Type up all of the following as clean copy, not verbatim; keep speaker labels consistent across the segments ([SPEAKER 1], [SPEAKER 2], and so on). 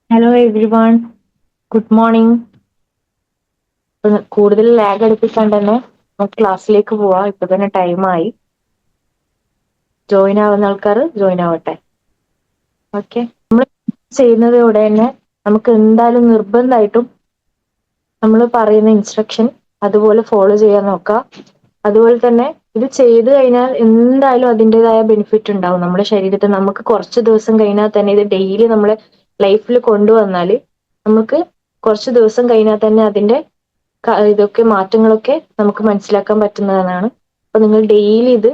[SPEAKER 1] Hello every one, good morning. കൂടുതൽ lag അടുപ്പിക്കാണ്ട് തന്നെ നമുക്ക് ക്ലാസ്സിലേക്ക് പോവാം. ഇപ്പൊ തന്നെ ടൈമായി. ജോയിൻ ആവുന്ന ആൾക്കാർ ജോയിൻ ആവട്ടെ. ഓക്കെ, നമ്മൾ ചെയ്യുന്നതോടെ തന്നെ നമുക്ക് എന്തായാലും നിർബന്ധമായിട്ടും നമ്മൾ പറയുന്ന ഇൻസ്ട്രക്ഷൻ അതുപോലെ ഫോളോ ചെയ്യാൻ നോക്കാം. അതുപോലെ തന്നെ ഇത് ചെയ്തു കഴിഞ്ഞാൽ എന്തായാലും അതിൻ്റെതായ ബെനിഫിറ്റ് ഉണ്ടാവും നമ്മുടെ ശരീരത്തിൽ. നമുക്ക് കുറച്ച് ദിവസം കഴിഞ്ഞാൽ തന്നെ ഇത് ഡെയിലി നമ്മളെ ലൈഫിൽ കൊണ്ടുവന്നാൽ നമുക്ക് കുറച്ച് ദിവസം കഴിഞ്ഞാൽ തന്നെ അതിന്റെ ഇതൊക്കെ മാറ്റങ്ങളൊക്കെ നമുക്ക് മനസ്സിലാക്കാൻ പറ്റുന്നതാണ്. അപ്പൊ നിങ്ങൾ ഡെയിലി ഇത്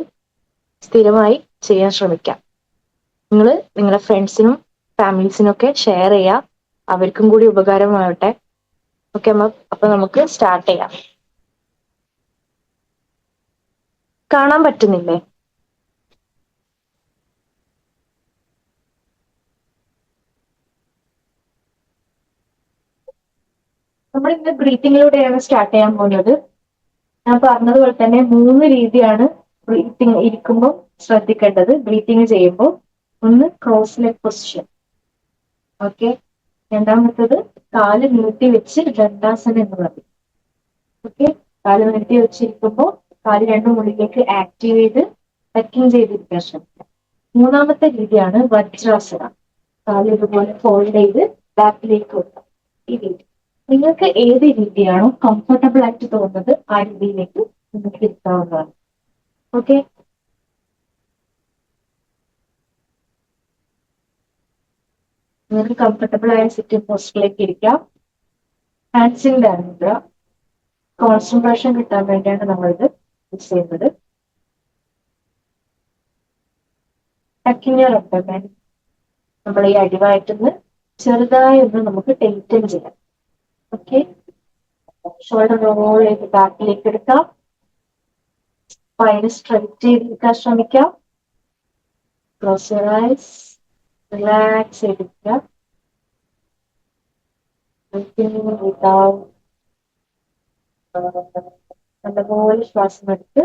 [SPEAKER 1] സ്ഥിരമായി ചെയ്യാൻ ശ്രമിക്കാം. നിങ്ങൾ നിങ്ങളുടെ ഫ്രണ്ട്സിനും ഫാമിലീസിനും ഒക്കെ ഷെയർ ചെയ്യുക, അവർക്കും കൂടി ഉപകാരമാവട്ടെ. ഓക്കെ, അപ്പൊ നമുക്ക് സ്റ്റാർട്ട് ചെയ്യാം. കാണാൻ പറ്റുന്നില്ലേ? നമ്മൾ ഇന്ന് ബ്രീത്തിങ്ങിലൂടെയാണ് സ്റ്റാർട്ട് ചെയ്യാൻ പോകുന്നത്. ഞാൻ പറഞ്ഞതുപോലെ തന്നെ 3 രീതിയാണ് ബ്രീത്തിങ് ഇരിക്കുമ്പോൾ ശ്രദ്ധിക്കേണ്ടത്. ബ്രീത്തിങ് ചെയ്യുമ്പോൾ ഒന്ന് ക്രോസ് ലെഗ് പൊസിഷൻ, ഓക്കെ. രണ്ടാമത്തത് കാല് നീട്ടി വെച്ച് ദണ്ഡാസനം എന്ന് പറയും. ഓക്കെ, കാല് നീട്ടി വെച്ചിരിക്കുമ്പോൾ കാല് രണ്ടും ഉള്ളിലേക്ക് ആക്റ്റീവ് ചെയ്ത് ടക്കിങ് ചെയ്തിരിക്കാൻ ശ്രമിക്കാം. മൂന്നാമത്തെ രീതിയാണ് വജ്രാസനം. കാല് ഇതുപോലെ ഫോൾഡ് ചെയ്ത് ബാക്കിലേക്ക് വെക്കാം. ഈ രീതി നിങ്ങൾക്ക് ഏത് രീതിയാണോ കംഫർട്ടബിൾ ആയിട്ട് തോന്നുന്നത് ആ രീതിയിലേക്ക് നിങ്ങൾക്ക് ഇരുത്താവുന്നതാണ്. ഓക്കെ, നിങ്ങൾക്ക് കംഫർട്ടബിൾ ആയ സിറ്റിംഗ് പോസ്റ്റിലേക്ക് ഇരിക്കാം. ഹാൻഡ്സിൻ ഡയറക്ടർ കോൺസെൻട്രേഷൻ കിട്ടാൻ വേണ്ടിയാണ് നമ്മളിത് യൂസ് ചെയ്യുന്നത്. ടക്കിങ് യുവർ അബ്ഡോമൻ, നമ്മൾ ഈ അടിവയറ്റിന്ന് ചെറുതായി ഒന്ന് നമുക്ക് ടൈറ്റൻ ചെയ്യാം. ഓക്കെ, ഷോൾഡർ റോൾ ചെയ്ത് ബാക്കിലേക്ക് എടുക്കാം. സ്പൈൻ സ്ട്രെച്ച് ചെയ്തിരിക്കാൻ ശ്രമിക്കാം. ക്ലോസ് യുവർ ഐസ്, റിലാക്സ് ചെയ്തിരിക്കാം. നല്ലപോലെ ശ്വാസം എടുത്ത്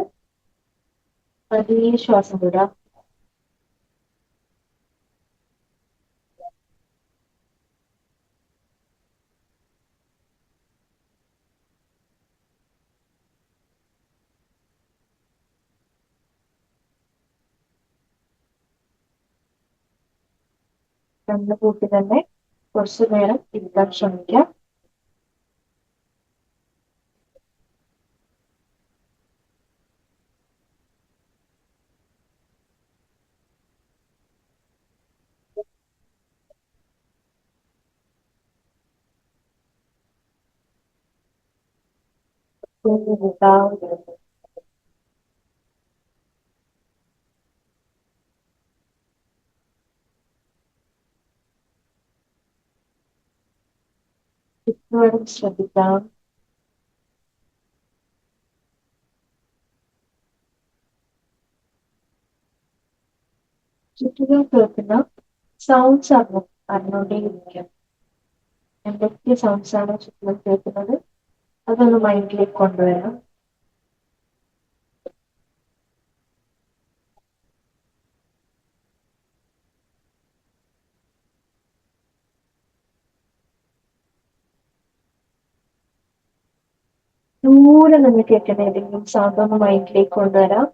[SPEAKER 1] പതിയെ ശ്വാസം വിടാം. കണ്ണ് പൂട്ടി തന്നെ കുറച്ചു നേരം ഇരിക്കാൻ ശ്രമിക്കാം. ചുറ്റുപാടും ശ്രദ്ധിക്കാം. ചുറ്റിലും കേൾക്കുന്ന സൗണ്ട്സ് അറിഞ്ഞുകൊണ്ടേയിരിക്കാം. എന്തൊക്കെ സൗണ്ട്സ് ആണ് ചുറ്റിലും കേൾക്കുന്നത് അതൊന്ന് മൈൻഡിലേക്ക് കൊണ്ടുവരാം. ദൂരെ നിന്ന് കേൾക്കുന്ന ഏതെങ്കിലും സൗണ്ട് ഒന്ന് മൈൻഡിലേക്ക് കൊണ്ടുവരാം.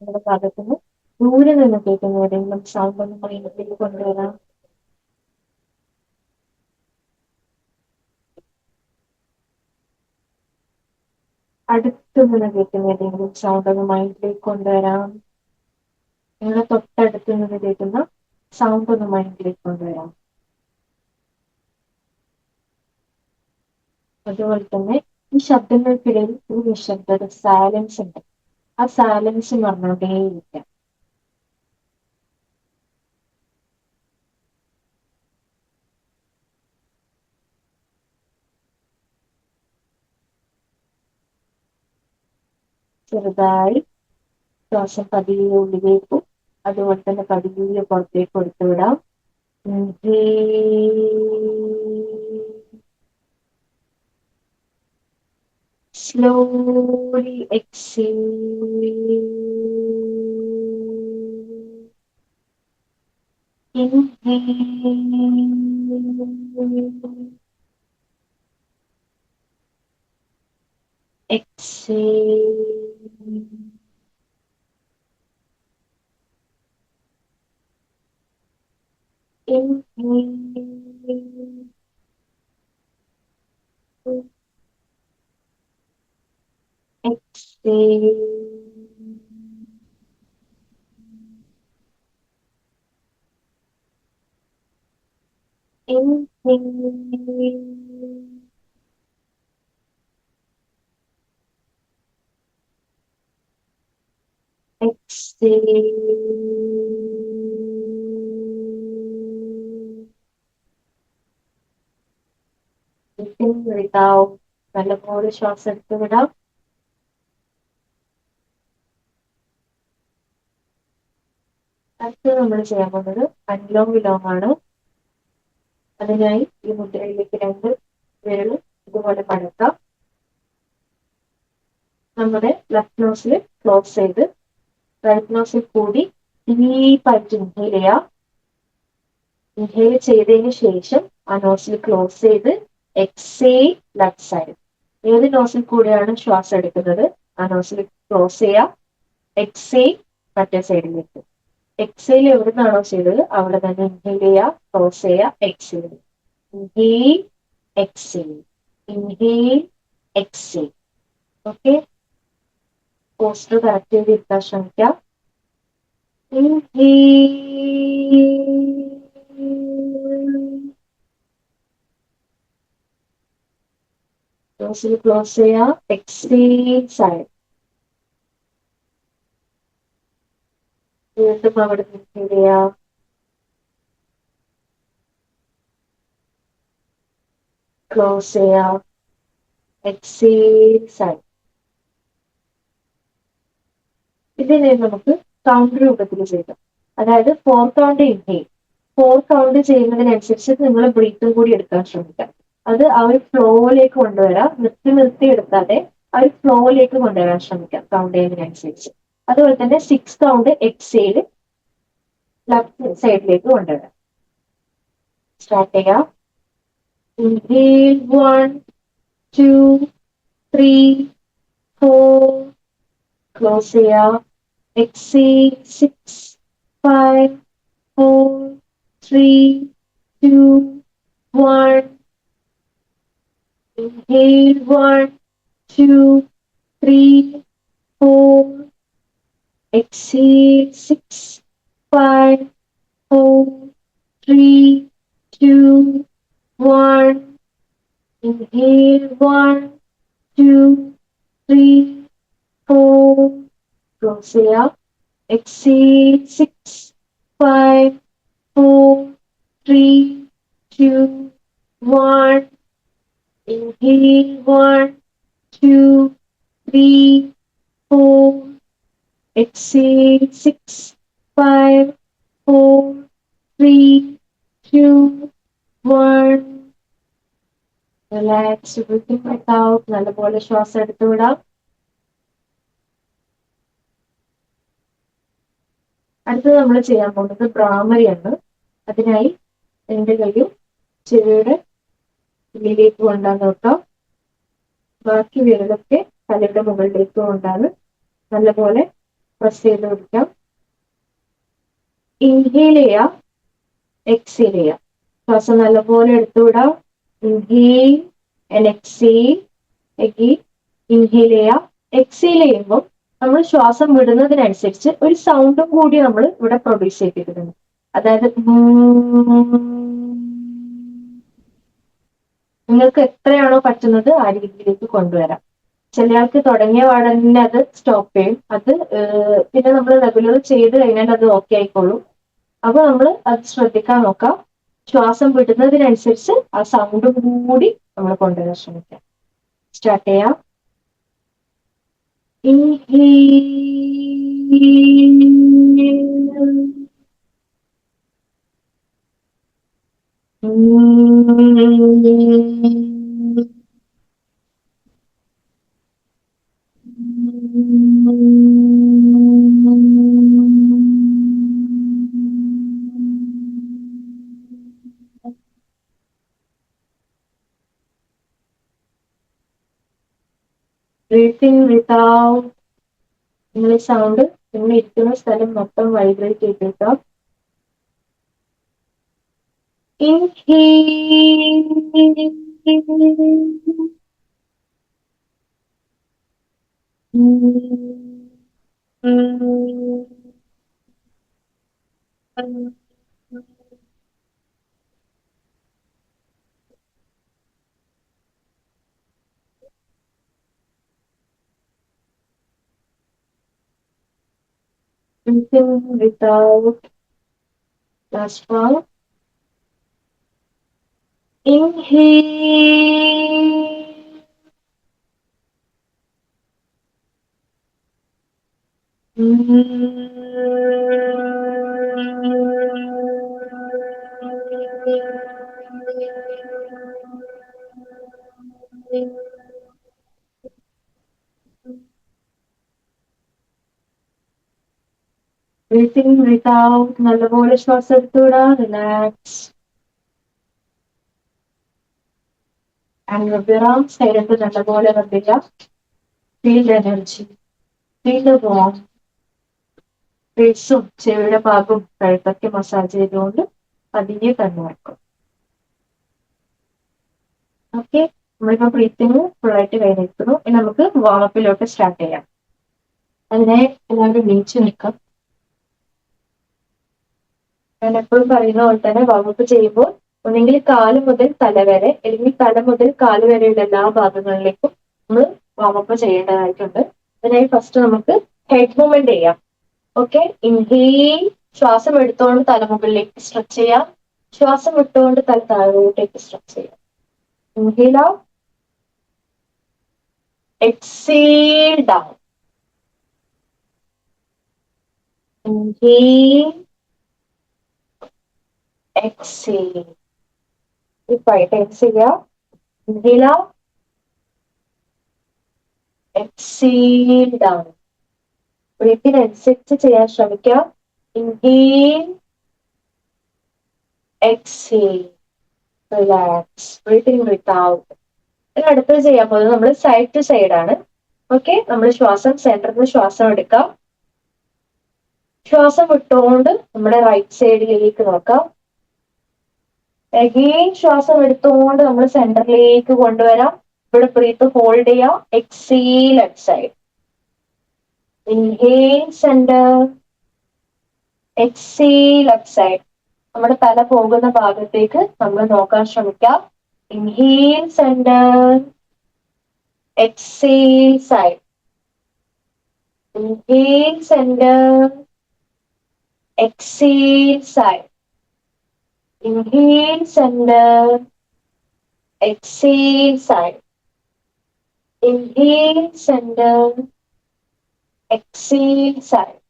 [SPEAKER 1] നമ്മുടെ ഭാഗത്തുനിന്ന് ദൂരെ നിന്ന് കേൾക്കുന്ന ഏതെങ്കിലും സൗണ്ട് ഒന്ന് മൈൻഡിലേക്ക് കൊണ്ടുവരാം. അടുത്ത് നിന്ന് കേൾക്കുന്ന ഏതെങ്കിലും സൗണ്ട് ഒന്ന് മൈൻഡിലേക്ക് കൊണ്ടുവരാം. നിങ്ങളുടെ തൊട്ടടുത്ത് നിന്ന് കേൾക്കുന്ന സൗണ്ട് ഒന്ന് മൈൻഡിലേക്ക് കൊണ്ടുവരാം. അതുപോലെ തന്നെ ഈ ശബ്ദങ്ങൾക്കിടയിൽ ഒരു നിശബ്ദത, സൈലൻസ് ഉണ്ട്. ആ സൈലൻസ് പറഞ്ഞുകൊണ്ടേയിരിക്കാം. ചെറുതായി ശ്വാസം പതിയെ ഉള്ളിലേക്കും അതുപോലെ തന്നെ പതിയെ പുറത്തേക്ക് കൊടുത്തുവിടാം. slowly exhale. Inhale. Exhale. Inhale. Exhale. Inhale. Exhale. വിടാം. നല്ലപോലെ ശ്വാസം എടുത്ത് വിടാം. അടുത്ത് നമ്മൾ ചെയ്യാൻ പോകുന്നത് അനുലോം വിലോം ആണ്. അതിനായി ഈ മുദ്രയിലേക്ക് 2 വിരലും ഇതുപോലെ മടക്കാം. നമ്മുടെ ലെഫ്റ്റ് നോസിൽ ക്ലോസ് ചെയ്ത് റൈറ്റ് നോസിൽ കൂടി ഡീപ്പായിട്ട് ഇൻഹെയിൽ ചെയ്യാം. ഇൻഹെയിൽ ചെയ്തതിന് ശേഷം ആ നോസിൽ ക്ലോസ് ചെയ്ത് എക്സെയിൽ ലെഫ്റ്റ് സൈഡ്. ഏത് നോസിൽ കൂടെയാണ് ശ്വാസം എടുക്കുന്നത് ആ നോസിൽ ക്ലോസ് ചെയ്യാം. എക്സെയിൽ മറ്റേ സൈഡിലേക്ക്. എക്സെയിൽ എവിടുന്നാണോ ചെയ്തത് അവിടെ തന്നെ ഇൻഹെയിൽ ചെയ്യുക, ക്ലോസ് ചെയ്യുക, exhale. Inhale exhale, inhale exhale. Okay, poster correct ചെയ്ത് ഇരുത്താൻ ശ്രമിക്കാം. നോസിൽ ക്ലോസ് ചെയ്യാം. Exhale side. വീണ്ടും അവിടെ ഇൻഹെയിൽ ചെയ്യാം. ക്ലോസ് ചെയ്യാം. Exhale side. ഇതിനെ നമുക്ക് കൗണ്ട് രൂപത്തിൽ ചെയ്യാം. അതായത് 4 കൗണ്ട് ഇൻഹെയിൽ. 4 കൗണ്ട് ചെയ്യുന്നതിനനുസരിച്ച് നിങ്ങൾ ബ്രീത്തും കൂടി എടുക്കാൻ ശ്രമിക്കാം. അത് ആ ഒരു ഫ്ലോയിലേക്ക് കൊണ്ടുവരാം. നിർത്തി എടുക്കാതെ ആ ഒരു ഫ്ലോയിലേക്ക് കൊണ്ടുവരാൻ ശ്രമിക്കാം കൗണ്ട് ചെയ്യുന്നതിനനുസരിച്ച്. അതുപോലെ തന്നെ 6 കൗണ്ട് എക്സെയിൽ ലെഫ്റ്റ് സൈഡിലേക്ക് കൊണ്ടുവരാം. സ്റ്റാർട്ട് ചെയ്യാം. ഇൻഹെയിൽ 1 2 3 4. ക്ലോസ് ചെയ്യാം. Exhale 6 5 4 3 2 1. Inhale 1 2 3 4. Exhale 6 5 4 3 2 1. Inhale 1 2 3 4. Close ചെയ്യാം. Exhale 6 5 4 3 2 1. Inhale 1 2 3 4. Exhale 6 5 4 3 2 1. Relax. Breathing back out. നല്ലപോലെ ശ്വാസം എടുത്തു വിടാം. അടുത്തത് നമ്മൾ ചെയ്യാൻ പോകുന്നത് ഭ്രാമരിയാണ്. അതിനായി 2 കൈയും ചെവിയുടെ ഉള്ളിലേക്ക് കൊണ്ടാൻ നോക്കാം. ബാക്കി വിരലൊക്കെ തലയുടെ മുകളിലേക്ക് കൊണ്ടാണ് നല്ലപോലെ പ്രസ് ചെയ്ത് കൊടുക്കാം. ഇൻഹെയിൽ ചെയ്യാം, എക്സെയിൽ ചെയ്യാം. ശ്വാസം നല്ലപോലെ എടുത്തുവിടാം. Inhale and exhale. Again inhale ചെയ്യാം. എക്സെയിൽ ചെയ്യുമ്പോൾ നമ്മൾ ശ്വാസം വിടുന്നതിനനുസരിച്ച് ഒരു സൗണ്ടും കൂടി നമ്മൾ ഇവിടെ പ്രൊഡ്യൂസ് ചെയ്തിട്ടുണ്ട്. അതായത് നിങ്ങൾക്ക് എത്രയാണോ പറ്റുന്നത് ആ രീതിയിലേക്ക് കൊണ്ടുവരാം. ചിലയാൾക്ക് തുടങ്ങിയ പാടന്നെ അത് സ്റ്റോപ്പ് ചെയ്യും. അത് പിന്നെ നമ്മൾ റെഗുലർ ചെയ്ത് കഴിഞ്ഞാൽ അത് ഓക്കെ ആയിക്കോളും. അപ്പൊ നമ്മൾ അത് ശ്രദ്ധിക്കാൻ നോക്കാം. ശ്വാസം വിടുന്നതിനനുസരിച്ച് ആ സൗണ്ടും കൂടി നമ്മൾ കൊണ്ടുവരാൻ ശ്രമിക്കാം. സ്റ്റാർട്ട് ചെയ്യാം. Inhale. Breathing without. നിങ്ങൾ സൗണ്ട് നിങ്ങൾ ഇരിക്കുന്ന സ്ഥലം മൊത്തം വൈബ്രേറ്റ് ചെയ്തിട്ടോ. Breathing without. Last one. Inhale. Breathing without. നല്ലപോലെ ശ്വാസം എടുത്തുവിടാം. റിലാക്സ്. And വിടാം. ശരീരത്തിൽ നല്ലപോലെ വർദ്ധിക്കാം. Feel the energy. Feel the warmth. ഫേസും ചെവിയുടെ ഭാഗവും കഴുത്തൊക്കെ മസാജ് ചെയ്തുകൊണ്ട് പതിയെ തന്നെ വെക്കും. ഓക്കെ, നമ്മളിപ്പോ ബ്രീത്തിങ് ഫുള്ളായിട്ട് കഴിഞ്ഞിരിക്കുന്നു. ഇനി നമുക്ക് വാമപ്പിലോട്ട് സ്റ്റാർട്ട് ചെയ്യാം. അതിനെ എല്ലാവരും നീച്ചു നിൽക്കാം. ഞാൻ എപ്പോഴും പറയുന്ന പോലെ തന്നെ വാമപ്പ് ചെയ്യുമ്പോൾ ഒന്നെങ്കിൽ കാല് മുതൽ തല വരെ അല്ലെങ്കിൽ തല മുതൽ കാല് വരെയുള്ള എല്ലാ ഭാഗങ്ങളിലേക്കും നമ്മൾ വാമപ്പ് ചെയ്യേണ്ടതായിട്ടുണ്ട്. അതിനായി ഫസ്റ്റ് നമുക്ക് ഹെഡ് മൂവ്മെന്റ് ചെയ്യാം. Okay, inhale. ശ്വാസം എടുത്തുകൊണ്ട് തല മുകളിലേക്ക് സ്ട്രെച്ച് ചെയ്യാം. ശ്വാസം വിട്ടുകൊണ്ട് തല താഴോട്ടേക്ക് സ്ട്രെച്ച് ചെയ്യാം. Inhale out. Exhale down. Inhale. Exhale. ഈ 5 ടൈംസ് ചെയ്യാം. Inhale out. Exhale down. ബ്രീത്തിനനുസരിച്ച് ചെയ്യാൻ ശ്രമിക്കാം. Inhale. Exhale. Relax. Breathing without. അടുത്തത് ചെയ്യാൻ പോകുന്നത് നമ്മൾ സൈഡ് ടു സൈഡ് ആണ്. ഓക്കെ, നമ്മൾ ശ്വാസം സെന്ററിൽ നിന്ന് ശ്വാസം എടുക്കാം. ശ്വാസം വിട്ടുകൊണ്ട് നമ്മുടെ റൈറ്റ് സൈഡിലേക്ക് നോക്കാം. അഗെയിൻ ശ്വാസം എടുത്തുകൊണ്ട് നമ്മൾ സെന്ററിലേക്ക് കൊണ്ടുവരാം. ഇവിടെ ബ്രീത്ത് ഹോൾഡ് ചെയ്യാം. Exhale left side. Inhale centre. Exhale left side. നമ്മുടെ തല പോകുന്ന ഭാഗത്തേക്ക് നമ്മൾ നോക്കാൻ ശ്രമിക്കാം. Inhale centre. Exhale side. Inhale center. Exhale side. Inhale center. Exhale side. Inhale center. Exhale side.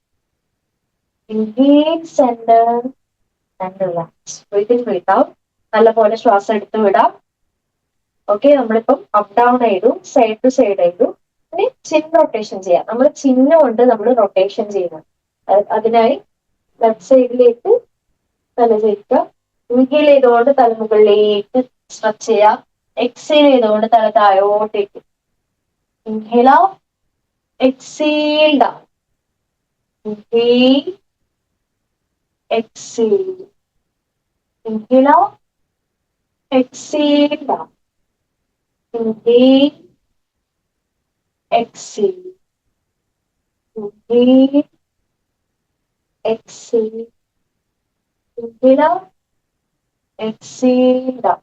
[SPEAKER 1] Inhale center and relax. Breathe in, breathe out. നല്ലപോലെ ശ്വാസം എടുത്തു വിടാം. ഓക്കെ, നമ്മളിപ്പം അപ്പ് ഡൗൺ ചെയ്തു, സൈഡ് ടു സൈഡ് ചെയ്തു. ഇനി ചിൻ റൊട്ടേഷൻ ചെയ്യാം. നമ്മൾ ചിഹ്നം കൊണ്ട് നമ്മൾ റൊട്ടേഷൻ ചെയ്യുന്നത്. അതിനായി ലെഫ്റ്റ് സൈഡിലേക്ക് തല ചരിക്കുക. ഇൻഹേൽ ചെയ്തുകൊണ്ട് തല മുകളിലേക്ക് സ്ട്രെച്ച് ചെയ്യാം. എക്സേൽ ചെയ്തുകൊണ്ട് തല താഴോട്ടേക്ക്. Inhale out. Exhale down. Inhale. Exhale. Inhale out. Exhale down. Inhale. Exhale. Inhale. Exhale. Inhale out. Exhale down.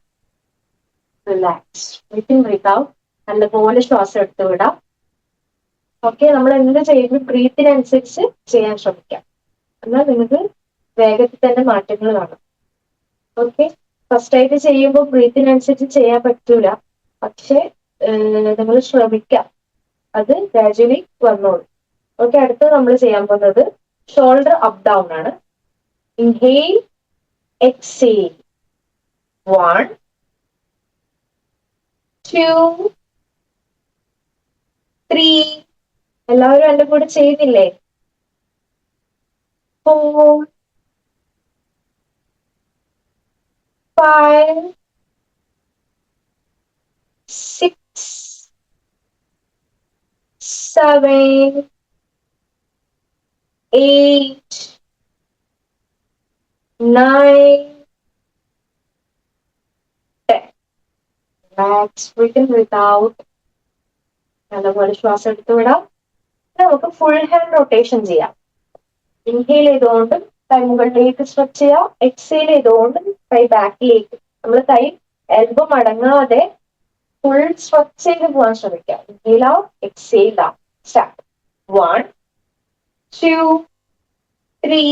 [SPEAKER 1] Relax. Breathe in, breathe out. നല്ലപോലെ ശ്വാസം എടുത്തു വിടാം. ഓക്കെ, നമ്മൾ എന്ത് ചെയ്യുന്നു ബ്രീത്തിനനുസരിച്ച് ചെയ്യാൻ ശ്രമിക്കാം. എന്നാൽ നിങ്ങൾക്ക് വേഗത്തിൽ തന്നെ മാറ്റങ്ങൾ കാണാം. ഓക്കെ, ഫസ്റ്റ് ആയിട്ട് ചെയ്യുമ്പോൾ ബ്രീത്തിനനുസരിച്ച് ചെയ്യാൻ പറ്റൂല. പക്ഷെ നിങ്ങൾ ശ്രമിക്കാം, അത് ഗ്രാജുവലി വന്നോളൂ. ഓക്കെ, അടുത്തത് നമ്മൾ ചെയ്യാൻ പോകുന്നത് ഷോൾഡർ അപ്പ് ഡൗൺ ആണ്. ഇൻഹേൽ. എക്സേൽ. 1 2 3 എല്ലാവരും എന്റെ കൂടെ ചെയ്യുന്നില്ലേ? 4, 5, 6, 7, 8, 9, 10. Relax. Breathe in, breathe out. നല്ലപോലെ ശ്വാസം എടുത്തു വിടാം. നമുക്ക് ഫുൾ ഹാൻഡ് റൊട്ടേഷൻ ചെയ്യാം. ഇൻഹെയിൽ ചെയ്തുകൊണ്ടും കൈ മുകളിലേക്ക് സ്ട്രെച്ച് ചെയ്യാം. എക്സെയിൽ ചെയ്തുകൊണ്ടും കൈ ബാക്കിലേക്ക്. നമ്മൾ കൈ എൽബോ മടങ്ങാതെ ഫുൾ സ്ട്രെച്ച് ചെയ്ത് പോകാൻ ശ്രമിക്കാം. Inhale out, exhale out. Start. 1, 2, 3,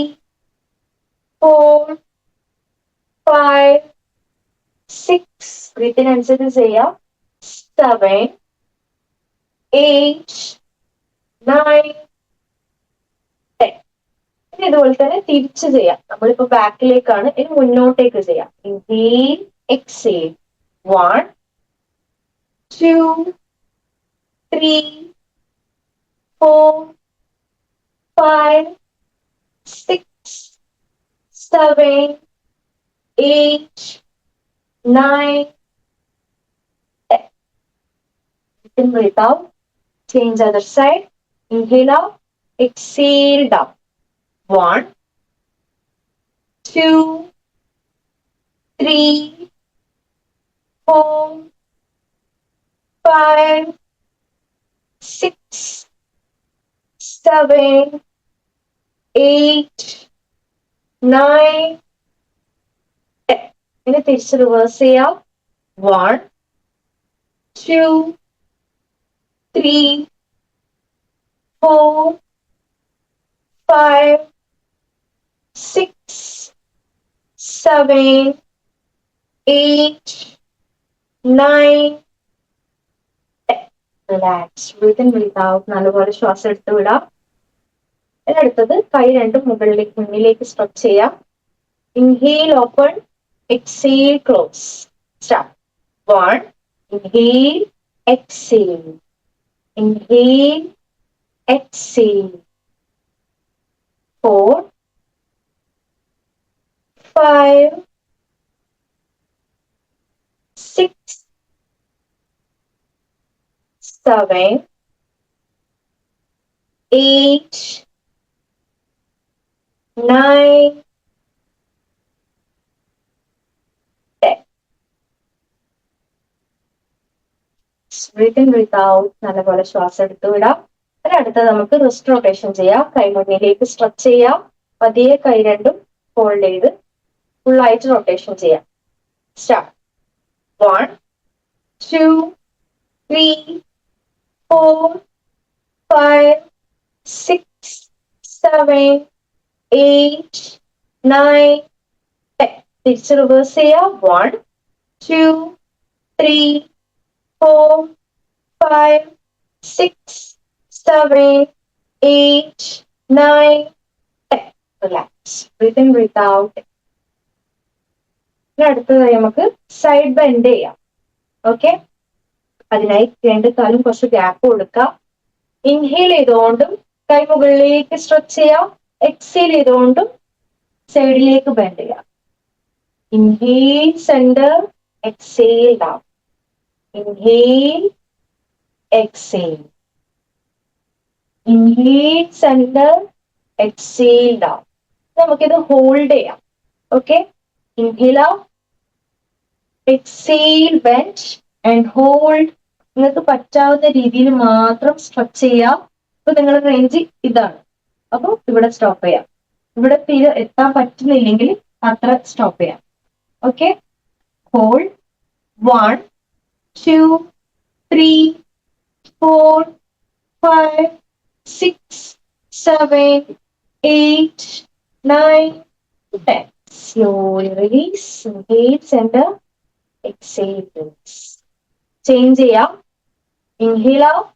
[SPEAKER 1] 4, 5, 6. ബ്രീത്തിനനുസരിച്ച് ചെയ്യാം. 7, 8, 9, 10. ഇനി ഇതുപോലെ തന്നെ തിരിച്ച് ചെയ്യാം. നമ്മളിപ്പോ ബാക്കിലേക്കാണ്, ഇനി മുന്നോട്ടേക്ക് ചെയ്യാം. Inhale, exhale. 1, 2, 3, 4, 5, 6, 7, 8, 9, 10. Breathe out. Change other side. Inhale out. Exhale down. 1, 2, 3, 4, 5, 6, 7, 8, 9, 10. ഇനി തിരിച്ച് റിവേഴ്സ് ചെയ്യാം. 1, 2, 3, 4, 5, 6, 7, 8, 9, 10. Relax. Breathe in, breathe out. നല്ലപോലെ ശ്വാസം എടുത്തു വിടാം. അടുത്തത് കൈ രണ്ടും മുന്നിലേക്ക് സ്ട്രെച്ച് ചെയ്യാം. Inhale open, exhale close. Start. 1, inhale, exhale. Inhale, exhale. 4, 5, 6, 7, 8, 9, 10. Breathe in, breathe out. നല്ലപോലെ ശ്വാസം എടുത്തു വിടാം. അടുത്തത് നമുക്ക് റിസ്റ്റ് റൊട്ടേഷൻ ചെയ്യാം. കൈ മുന്നിലേക്ക് സ്ട്രെച്ച് ചെയ്യാം. പതിയെ കൈ രണ്ടും ഫോൾഡ് ചെയ്ത് ഫുള്ളായിട്ട് റൊട്ടേഷൻ ചെയ്യാം. സ്റ്റാർട്ട്. 1, 2, 3, 4, 5, 6, 7, 8, 9, 10. തിരിച്ച് റിവേഴ്സ് ചെയ്യാം. 1, 2, 3, 4, 5, 6, 7, 8, 9, 10. Relax. Breathe in, breathe out. ഇനി അടുത്തതായി നമുക്ക് സൈഡ് ബെൻഡ് ചെയ്യാം. ഓക്കെ, അതിനായി രണ്ട് കാലും കുറച്ച് ഗ്യാപ്പ് കൊടുക്കാം. ഇൻഹെയിൽ ചെയ്തുകൊണ്ടും കൈ മുകളിലേക്ക് സ്ട്രെച്ച് ചെയ്യാം. എക്സെയിൽ ചെയ്തുകൊണ്ടും സൈഡിലേക്ക് ബെൻഡ് ചെയ്യാം. Inhale centre, exhale down. Inhale, exhale. Inhale centre, exhale down. നമുക്കിത് ഹോൾഡ് ചെയ്യാം. Okay, inhale out, exhale bend and hold. നിങ്ങൾക്ക് പറ്റാവുന്ന രീതിയിൽ മാത്രം സ്ട്രെച്ച് ചെയ്യാം. ഇപ്പൊ നിങ്ങളുടെ റേഞ്ച് ഇതാണ്, അപ്പൊ ഇവിടെ സ്റ്റോപ്പ് ചെയ്യാം. ഇവിടെ തീരെ എത്താൻ പറ്റുന്നില്ലെങ്കിൽ അത്ര സ്റ്റോപ്പ് ചെയ്യാം. Okay, hold. 1, 2, 3, 4, 5, 6, 7, 8, 9, 10. Slowly release. Inhale, center. Exhale, release. Change ചെയ്യാം. Inhale out,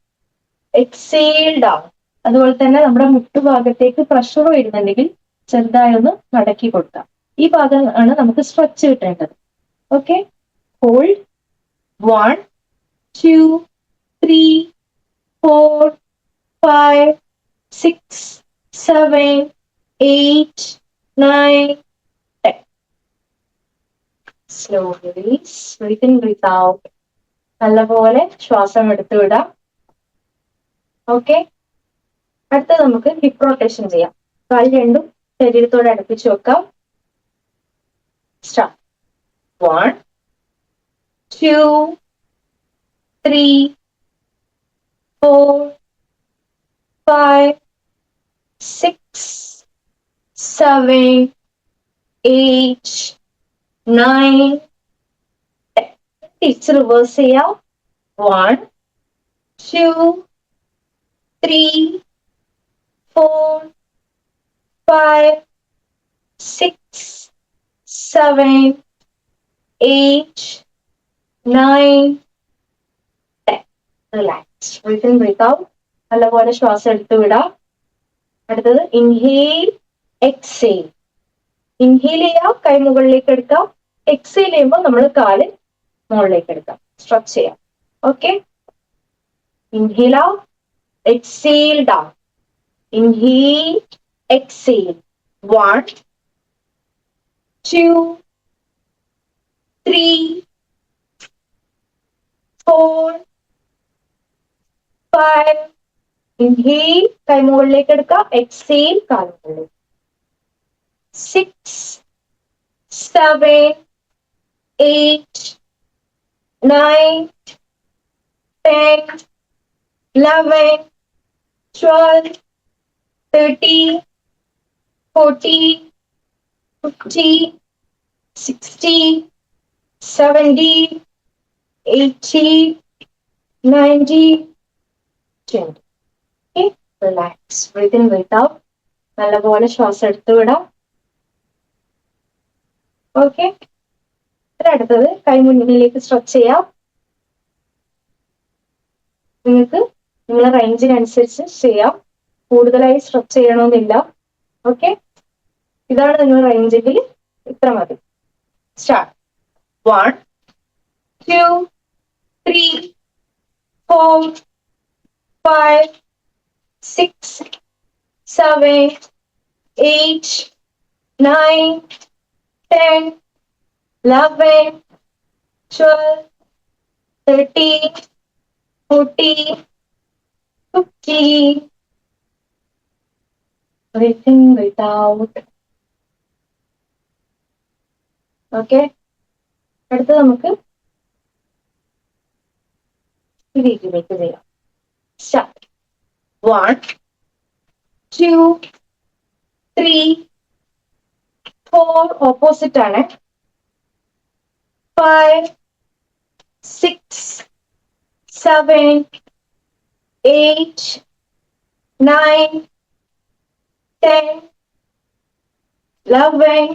[SPEAKER 1] exhale down. അതുപോലെ തന്നെ നമ്മുടെ മുട്ടുഭാഗത്തേക്ക് പ്രഷർ വരുന്നുണ്ടെങ്കിൽ ചെറുതായി ഒന്ന് മടക്കി കൊടുക്കാം. ഈ ഭാഗം ആണ് നമുക്ക് സ്ട്രെച്ച് കിട്ടേണ്ടത്. Okay, hold. 1, 2, 3, 4, 5, 6, 7, 8, 9, 10. Slowly release. Breathe in, breathe out. നല്ലപോലെ ശ്വാസം എടുത്തു വിടാം. ഓക്കെ, അടുത്ത നമുക്ക് ഹിപ്പ് റൊട്ടേഷൻ ചെയ്യാം. കാൽ രണ്ടും ശരീരത്തോട് അടുപ്പിച്ച് വെക്കാം. സ്റ്റാർട്ട്. 1, 2, 3, 4, 5, 6, 7, 8, 9, 10. തിരിച്ച് റിവേഴ്സ് ചെയ്യാം. 1, 2, 3, 4, 5, 6, 7, 8, 9, 10. Relax. Breathe in, breathe out. നല്ലപോലെ ശ്വാസം എടുത്തു വിടാം. അടുത്തത് ഇൻഹേൽ, എക്സേൽ. ഇൻഹേൽ ചെയ്യാം, കൈ മുകളിലേക്ക് എടുക്കാം. എക്സേൽ ചെയ്യുമ്പോൾ നമ്മൾ കാല് മുകളിലേക്ക് എടുക്കാം. സ്ട്രെച്ച് ചെയ്യാം. Okay, inhale out, exhale down. Inhale, exhale. 1, 2, 3, 4, 5. Inhale, കൈ മുകളിലേക്ക് എടുക്കാം. എക്സേൽ, കാല് മുകളിലേക്ക്. 6, 7, 8, 9, 10, 11, 12, 13, 14, 15, 16, 17, 18, 19, 20. Okay, relax. Breathe in, breathe out. നല്ലപോലെ ശ്വാസം എടുത്തു വിടാം. ഓക്കെ, അടുത്തത് കൈ മുന്നിലേക്ക് സ്ട്രെച്ച് ചെയ്യാം. നിങ്ങൾക്ക് നിങ്ങളുടെ റേഞ്ചിനനുസരിച്ച് ചെയ്യാം. കൂടുതലായി സ്ട്രെച്ച് ചെയ്യണമെന്നില്ല. ഓക്കെ, ഇതാണ് നിങ്ങളുടെ റേഞ്ചെങ്കിൽ ഇത്ര മതി. Start. 1, 2, 3, 4, 5, 6, 7, 8, 9, 10, 11, 12, 13, 14, 15. Breathe in, breathe out. Okay, അടുത്ത് നമുക്ക് രീതിയിലേക്ക് ചെയ്യാം. സ്റ്റാർട്ട്. 1, 2, 3, 4. ഓപ്പോസിറ്റ് ആണ്. 5, 6, 7, 8, 9, 10, 11,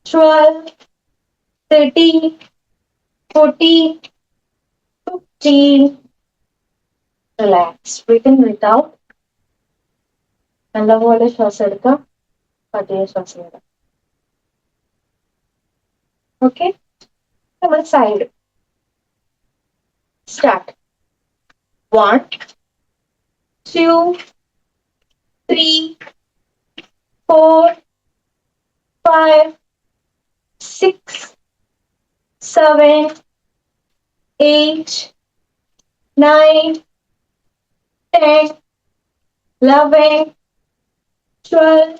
[SPEAKER 1] 12, 13, 14, 15. Relax. Breathe in, breathe out. നല്ലപോലെ ശ്വാസം എടുക്കാം. പതിയെ ശ്വാസം വിടാം. ഓക്കെ, നമ്മൾ side. Start. 1, 2, 3, 4, 5, 6, 7, 8, 9, 10, 11, 12,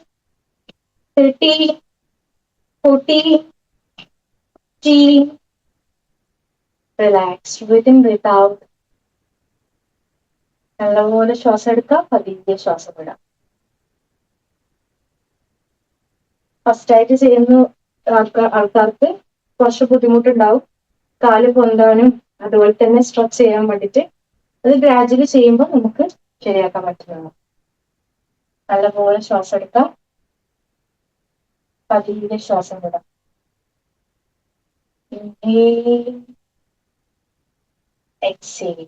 [SPEAKER 1] 13, 14, 15. Relax. Breathe in, breathe out. നല്ലപോലെ ശ്വാസം എടുക്കാം. പതിയെ ശ്വാസം വിടാം. ഫസ്റ്റ് ആയിട്ട് ചെയ്യുന്ന ആൾക്കാർക്ക് കുറച്ച് ബുദ്ധിമുട്ടുണ്ടാവും. കാല് പൊന്താനും അതുപോലെ തന്നെ സ്ട്രെച്ച് ചെയ്യാൻ വേണ്ടിയിട്ട്. അത് ഗ്രാജുവലി ചെയ്യുമ്പോൾ നമുക്ക് ശരിയാക്കാൻ പറ്റുന്നതാണ്. നല്ലപോലെ ശ്വാസം എടുക്കാം. പതിയെ ശ്വാസം വിടാം. എക്സേൽ.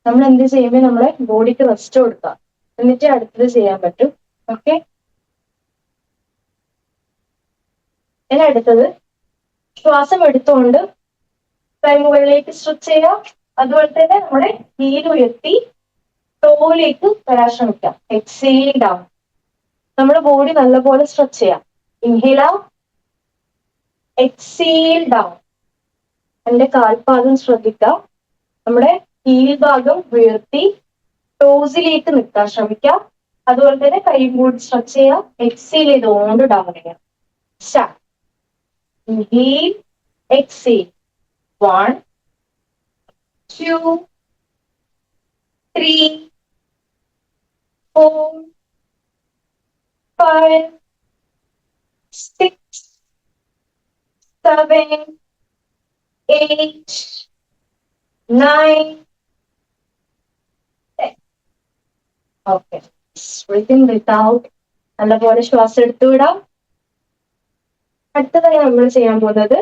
[SPEAKER 1] നമ്മൾ എന്ത് ചെയ്യുമ്പോൾ നമ്മളെ ബോഡിക്ക് റെസ്റ്റ് കൊടുക്കാം. എന്നിട്ട് അടുത്തത് ചെയ്യാൻ പറ്റും. ഓക്കെ, ഇനി അടുത്തത് ശ്വാസം എടുത്തുകൊണ്ട് കൈ മുകളിലേക്ക് സ്ട്രെച്ച് ചെയ്യാം. അതുപോലെ തന്നെ നമ്മുടെ ഹീൽ ഉയർത്തി ടോയിലേക്ക് വരാൻ ശ്രമിക്കാം. Exhale down. നമ്മുടെ ബോഡി നല്ലപോലെ സ്ട്രെച്ച് ചെയ്യാം. Inhale out, exhale down. എന്റെ കാൽപാദം ശ്രദ്ധിക്കാം. നമ്മുടെ ഹീൽ ഭാഗം ഉയർത്തി ടോസിലേക്ക് നിൽക്കാൻ ശ്രമിക്കാം. അതുപോലെ തന്നെ കൈ കൂടി സ്ട്രെച്ച് ചെയ്യാം. എക്സെയിൽ ചെയ്തുകൊണ്ട് ഡൗൺ ചെയ്യാം. Start. Inhale, exhale. 1, 2, 3, 4, 5, 6, 7, 8, 9, 10. Okay. Breathe in, breathe out. നല്ലപോലെ ശ്വാസം എടുത്തു വിടാം. അടുത്തതായി നമ്മൾ ചെയ്യാൻ പോകുന്നത്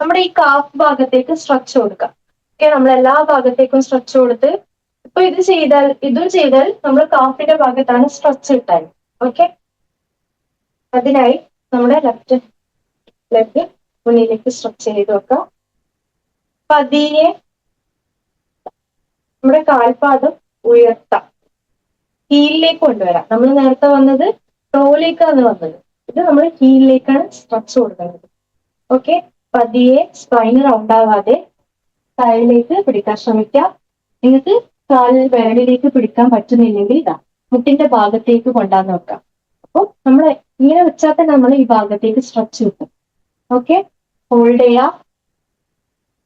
[SPEAKER 1] നമ്മുടെ ഈ കാഫ് ഭാഗത്തേക്ക് സ്ട്രെച്ച് കൊടുക്കാം. ഓക്കെ, നമ്മൾ എല്ലാ ഭാഗത്തേക്കും സ്ട്രെച്ച് കൊടുത്ത് ഇപ്പൊ ഇതും ചെയ്താൽ നമ്മൾ കാഫിന്റെ ഭാഗത്താണ് സ്ട്രെച്ച് കിട്ടാൻ. ഓക്കെ, അതിനായി നമ്മുടെ ലെഫ്റ്റ് ലെഗ് മുന്നിലേക്ക് സ്ട്രെച്ച് ചെയ്ത് വെക്കാം. പതിയെ നമ്മുടെ കാൽപാദം ഉയർത്താം, ഹീലിലേക്ക് കൊണ്ടുവരാം. നമ്മൾ നേരത്തെ വന്നത് ടോയിലേക്കാണ് വന്നത്, ഇത് നമ്മൾ ഹീലിലേക്കാണ് സ്ട്രെച്ച് കൊടുക്കുന്നത്. ഓക്കെ, പതിയെ സ്പൈൻ റൗണ്ട് ആവാതെ കാലിലേക്ക് പിടിക്കാൻ ശ്രമിക്കാം. നിങ്ങൾക്ക് കാലിൽ വിരലിലേക്ക് പിടിക്കാൻ പറ്റുന്നില്ലെങ്കിൽ ഇതാ മുട്ടിന്റെ ഭാഗത്തേക്ക് കൊണ്ടാന്ന് വെക്കാം. അപ്പോൾ നമ്മൾ ഇങ്ങനെ വെച്ചാൽ തന്നെ നമ്മൾ ഈ ഭാഗത്തേക്ക് സ്ട്രെച്ച് കിട്ടും. ഓക്കെ, ഹോൾഡ് ചെയ്യാം,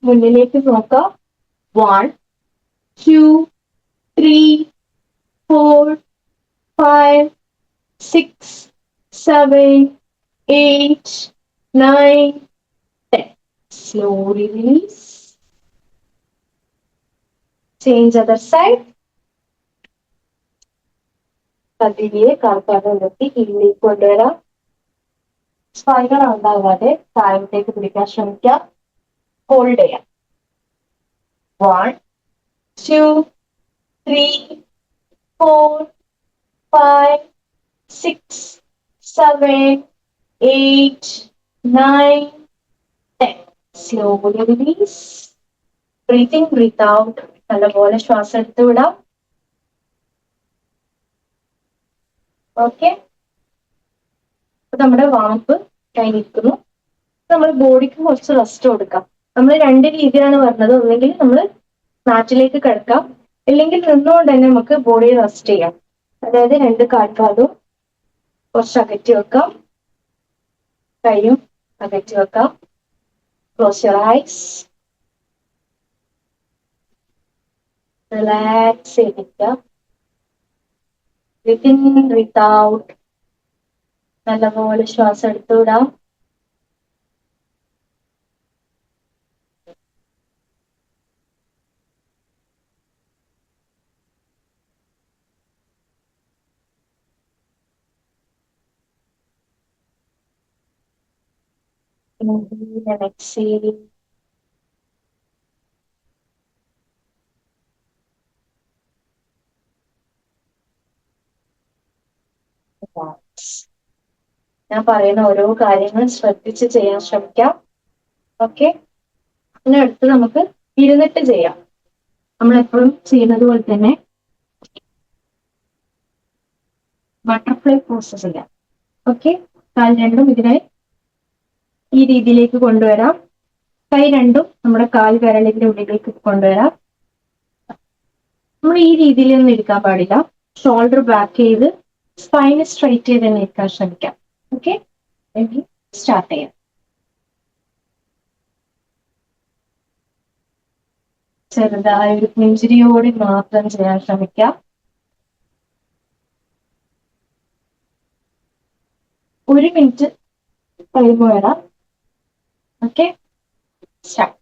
[SPEAKER 1] മുന്നിലേക്ക് നോക്കാം. 1, 2, 3, 4, 5, 6, 7, 8, 9, 10. Slowly release. Change other side. പതിയെ കാൽപാദം ഉയർത്തി ഹീലിലേക്ക് കൊണ്ടുവരാം. സ്പൈനൽ ഉണ്ടാകാതെ താഴോട്ടേക്ക് പിടിക്കാൻ ശ്രമിക്കാം. ഹോൾഡ് ചെയ്യാം. 1, 2, 3, 4, 5, 6, 7, 8, 9, 10. Slowly release. Breathe in, breathe out. നല്ലപോലെ ശ്വാസം എടുത്തു വിടാം. ഓക്കെ, നമ്മുടെ വാമപ്പ് കഴിഞ്ഞിരിക്കുന്നു. നമ്മൾ ബോഡിക്ക് കുറച്ച് റെസ്റ്റ് കൊടുക്കാം. നമ്മൾ രണ്ട് രീതിയാണ് പറഞ്ഞത്. ഒന്നെങ്കിൽ നമ്മൾ മാറ്റിലേക്ക് കിടക്കാം, അല്ലെങ്കിൽ നിന്നുകൊണ്ട് തന്നെ നമുക്ക് ബോഡി റെസ്റ്റ് ചെയ്യാം. അതായത് രണ്ട് കാൽപാദവും കുറച്ച് അകറ്റി വെക്കാം, കൈയും അകറ്റി വെക്കാം. ക്ലോസ് യുവർ ഐസ്, റിലാക്സ് ചെയ്തിരിക്കുക. Breathe in, breathe out. നല്ലപോലെ ശ്വാസം എടുത്തു വിടാം. Inhale and exhale. ഞാൻ പറയുന്ന ഓരോ കാര്യങ്ങളും ശ്രദ്ധിച്ച് ചെയ്യാൻ ശ്രമിക്കാം. ഓക്കെ, പിന്നെ അടുത്ത് നമുക്ക് ഇരുന്നിട്ട് ചെയ്യാം. നമ്മൾ എപ്പോഴും ചെയ്യുന്നത് പോലെ തന്നെ ബട്ടർഫ്ലൈ പോസ് ചെയ്യാം. ഓക്കെ, കാൽ രണ്ടും ഇതിനായി ഈ രീതിയിലേക്ക് കൊണ്ടുവരാം. കൈ രണ്ടും നമ്മുടെ കാൽ വിരലിന്റെ ഉള്ളിലേക്ക് കൊണ്ടുവരാം. നമ്മൾ ഈ രീതിയിലൊന്നും ഇരിക്കാൻ പാടില്ല. ഷോൾഡർ ബാക്ക് ചെയ്ത് സ്പൈൻ സ്ട്രൈറ്റ് ചെയ്ത് തന്നെ ഇരിക്കാൻ ശ്രമിക്കാം. ഓക്കെ, എങ്കിൽ സ്റ്റാർട്ട് ചെയ്യാം. ചെറുതായ ഒരു പുഞ്ചിരിയോടെ മാത്രം ചെയ്യാൻ ശ്രമിക്കാം. ഒരു മിനിറ്റ് കഴിയുമ്പോൾ വരാം. Okay, start.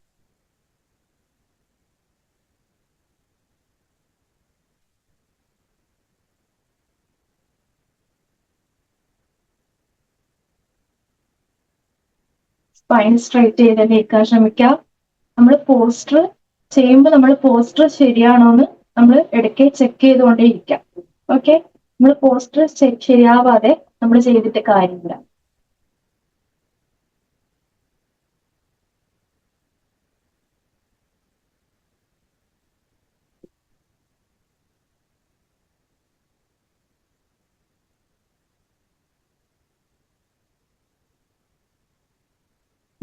[SPEAKER 1] സ്പൈൻ സ്ട്രൈറ്റ് ചെയ്ത് തന്നെ ഇരിക്കാൻ ശ്രമിക്കാം. നമ്മൾ പോസ്റ്റർ ചെയ്യുമ്പോൾ നമ്മൾ പോസ്റ്റർ ശരിയാണോന്ന് നമ്മൾ ഇടയ്ക്ക് ചെക്ക് ചെയ്തുകൊണ്ടേ ഇരിക്കാം. ഓക്കെ, നമ്മൾ പോസ്റ്റർ ശരിയാവാതെ നമ്മൾ ചെയ്തിട്ട് കാര്യമില്ല.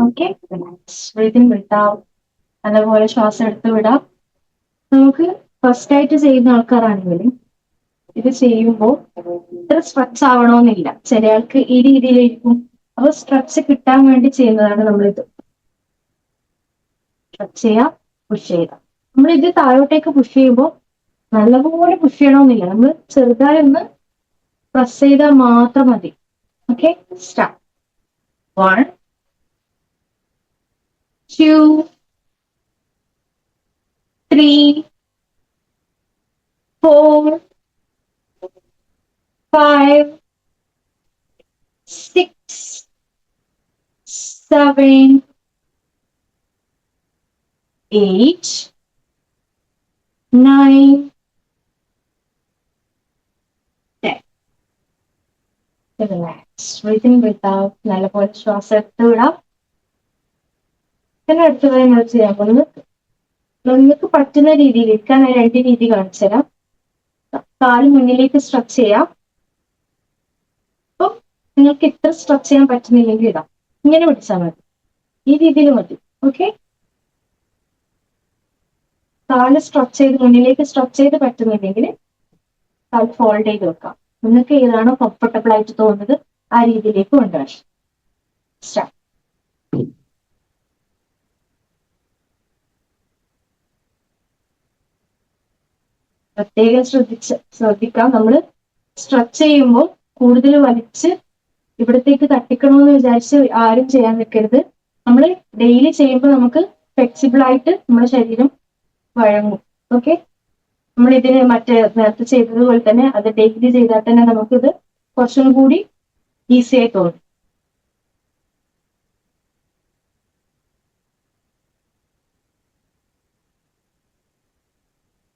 [SPEAKER 1] ഓക്കെ, ബ്രീതിങ് വിട്ടാവും. നല്ലപോലെ ശ്വാസം എടുത്ത് വിടാം. നമുക്ക് ഫസ്റ്റ് ആയിട്ട് ചെയ്യുന്ന ആൾക്കാരാണെങ്കിൽ ഇത് ചെയ്യുമ്പോൾ ഇത്ര സ്ട്രെച്ച് ആവണമെന്നില്ല. ചില ആൾക്ക് ഈ രീതിയിലായിരിക്കും. അപ്പൊ സ്ട്രെച്ച് കിട്ടാൻ വേണ്ടി ചെയ്യുന്നതാണ് നമ്മളിത്. സ്ട്രെച്ച് ചെയ്യാം, പുഷ് ചെയ്യാം. നമ്മളിത് താഴോട്ടേക്ക് പുഷ് ചെയ്യുമ്പോൾ നല്ലപോലെ പുഷ് ചെയ്യണമെന്നില്ല. നമ്മൾ ചെറുതായി ഒന്ന് പ്രസ് ചെയ്താൽ മാത്രം മതി. Okay, start. 1 2 3 4 5 6 7 8 9 10. റിലാക്സ്. ബ്രീതിങ് വിട്ടാവും. നല്ലപോലെ ശ്വാസം എടുത്ത് വിടാം. പിന്നെ അടുത്തതായി നമ്മൾ ചെയ്യാൻ പോകുന്നത് നിങ്ങൾക്ക് പറ്റുന്ന രീതിയിൽ ഇരിക്കാൻ 2 രീതി കാണിച്ചു തരാം. കാല് മുന്നിലേക്ക് സ്ട്രെച്ച് ചെയ്യാം. അപ്പൊ നിങ്ങൾക്ക് ഇത്ര സ്ട്രെച്ച് ചെയ്യാൻ പറ്റുന്നില്ലെങ്കിൽ ഇടാം. ഇങ്ങനെ പിടിച്ചാൽ മതി. ഈ രീതിയിൽ മതി. ഓക്കെ, കാല് സ്ട്രെച്ച് ചെയ്ത് മുന്നിലേക്ക് സ്ട്രെച്ച് ചെയ്ത് പറ്റുന്നില്ലെങ്കിൽ കാല് ഫോൾഡ് ചെയ്ത് വെക്കാം. നിങ്ങൾക്ക് ഏതാണോ കംഫർട്ടബിൾ ആയിട്ട് തോന്നുന്നത് ആ രീതിയിലേക്ക് കൊണ്ടുവരാം. സ്റ്റാർട്ട്. പ്രത്യേകം ശ്രദ്ധിക്കാം. നമ്മൾ സ്ട്രെച്ച് ചെയ്യുമ്പോൾ കൂടുതൽ വലിച്ച് ഇവിടത്തേക്ക് തട്ടിക്കണമെന്ന് വിചാരിച്ച് ആരും ചെയ്യാൻ നിൽക്കരുത്. നമ്മൾ ഡെയിലി ചെയ്യുമ്പോൾ നമുക്ക് ഫ്ലെക്സിബിൾ ആയിട്ട് നമ്മുടെ ശരീരം വഴങ്ങും. ഓക്കെ, നമ്മൾ ഇതിന് നേരത്തെ ചെയ്തതുപോലെ തന്നെ അത് ഡെയിലി ചെയ്താൽ തന്നെ നമുക്കിത് കുറച്ചും കൂടി ഈസി ആയി തോന്നും.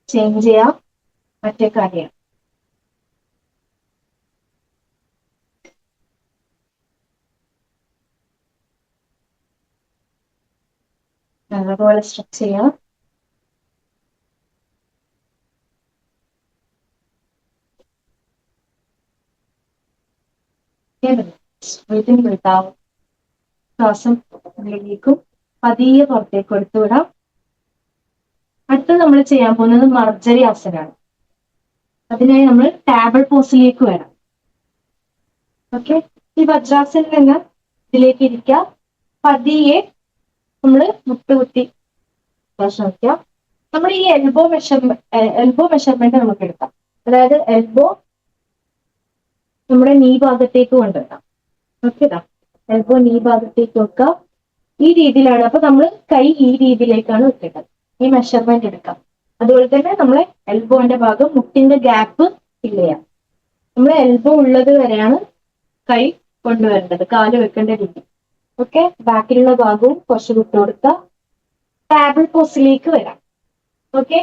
[SPEAKER 1] ചേഞ്ച് ചെയ്യാം, മറ്റേ കാര്യം. നല്ലപോലെ സ്ട്രെച്ച് ചെയ്യാം. ബ്രീതിങ് വിട്ടാവും. ശ്വാസം ഉള്ളിലേക്കും പതിയെ പുറത്തേക്ക് എടുത്തു വിടാം. അടുത്ത് നമ്മൾ ചെയ്യാൻ പോകുന്നത് മർജരി ആസനാണ്. അതിനായി നമ്മൾ ടേബിൾ പോസിലേക്ക് വരാം. ഓക്കെ, ഈ വജ്രാസനിൽ നിന്ന് ഇതിലേക്ക് ഇരിക്കുക. പതിയെ നമ്മൾ മുട്ടുകുത്തി ശ്രമിക്കാം. നമ്മൾ ഈ എൽബോ മെഷർമെന്റ് നമുക്ക് എടുക്കാം. അതായത് എൽബോ നമ്മുടെ നീ ഭാഗത്തേക്ക് കൊണ്ടുവരാം. ഓക്കെ, എൽബോ നീ ഭാഗത്തേക്ക് വെക്കാം. ഈ രീതിയിലാണ്. അപ്പൊ നമ്മൾ കൈ ഈ രീതിയിലേക്കാണ് വെക്കേണ്ടത്. ഈ മെഷർമെന്റ് എടുക്കാം. അതുപോലെ തന്നെ നമ്മളെ എൽബോന്റെ ഭാഗം മുട്ടിന്റെ ഗ്യാപ്പ് ഫില്ല് ചെയ്യാം. നമ്മളെ എൽബോ ഉള്ളത് വരെയാണ് കൈ കൊണ്ടുവരേണ്ടത്, കാല് വെക്കേണ്ട രീതി. ഓക്കെ, ബാക്കിലുള്ള ഭാഗവും കുറച്ച് വിട്ടു കൊടുക്കാം. ടേബിൾ പോസിലേക്ക് വരാം. ഓക്കെ,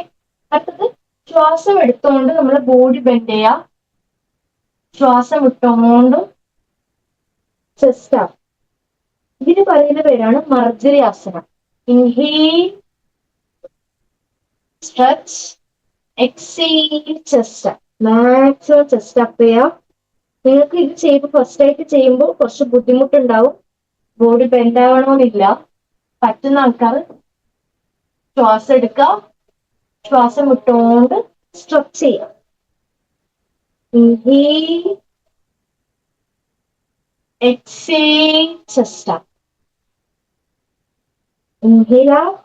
[SPEAKER 1] അടുത്തത് ശ്വാസം എടുത്തുകൊണ്ട് നമ്മൾ ബോഡി ബെൻഡ് ചെയ്യാം. ശ്വാസം വിട്ടുകൊണ്ട് ചെസ്റ്റ് ആവും. ഇതിന് പറയുന്ന പേരാണ് Marjari asana. Inhale, stretch, exhale, chest up. Maximum chest up ചെയ്യാം. നിങ്ങൾക്ക് ഇത് ചെയ്യുമ്പോൾ ഫസ്റ്റ് ആയിട്ട് ചെയ്യുമ്പോൾ കുറച്ച് ബുദ്ധിമുട്ടുണ്ടാവും. ബോഡി ബെൻഡ് ആവണമെന്നില്ല. പറ്റുന്ന ആൾക്കാർ ശ്വാസം എടുക്കാം. ശ്വാസം വിട്ടുകൊണ്ട് സ്ട്രെച്ച് ചെയ്യാം. Inhale, exhale, chest up. Inhale up,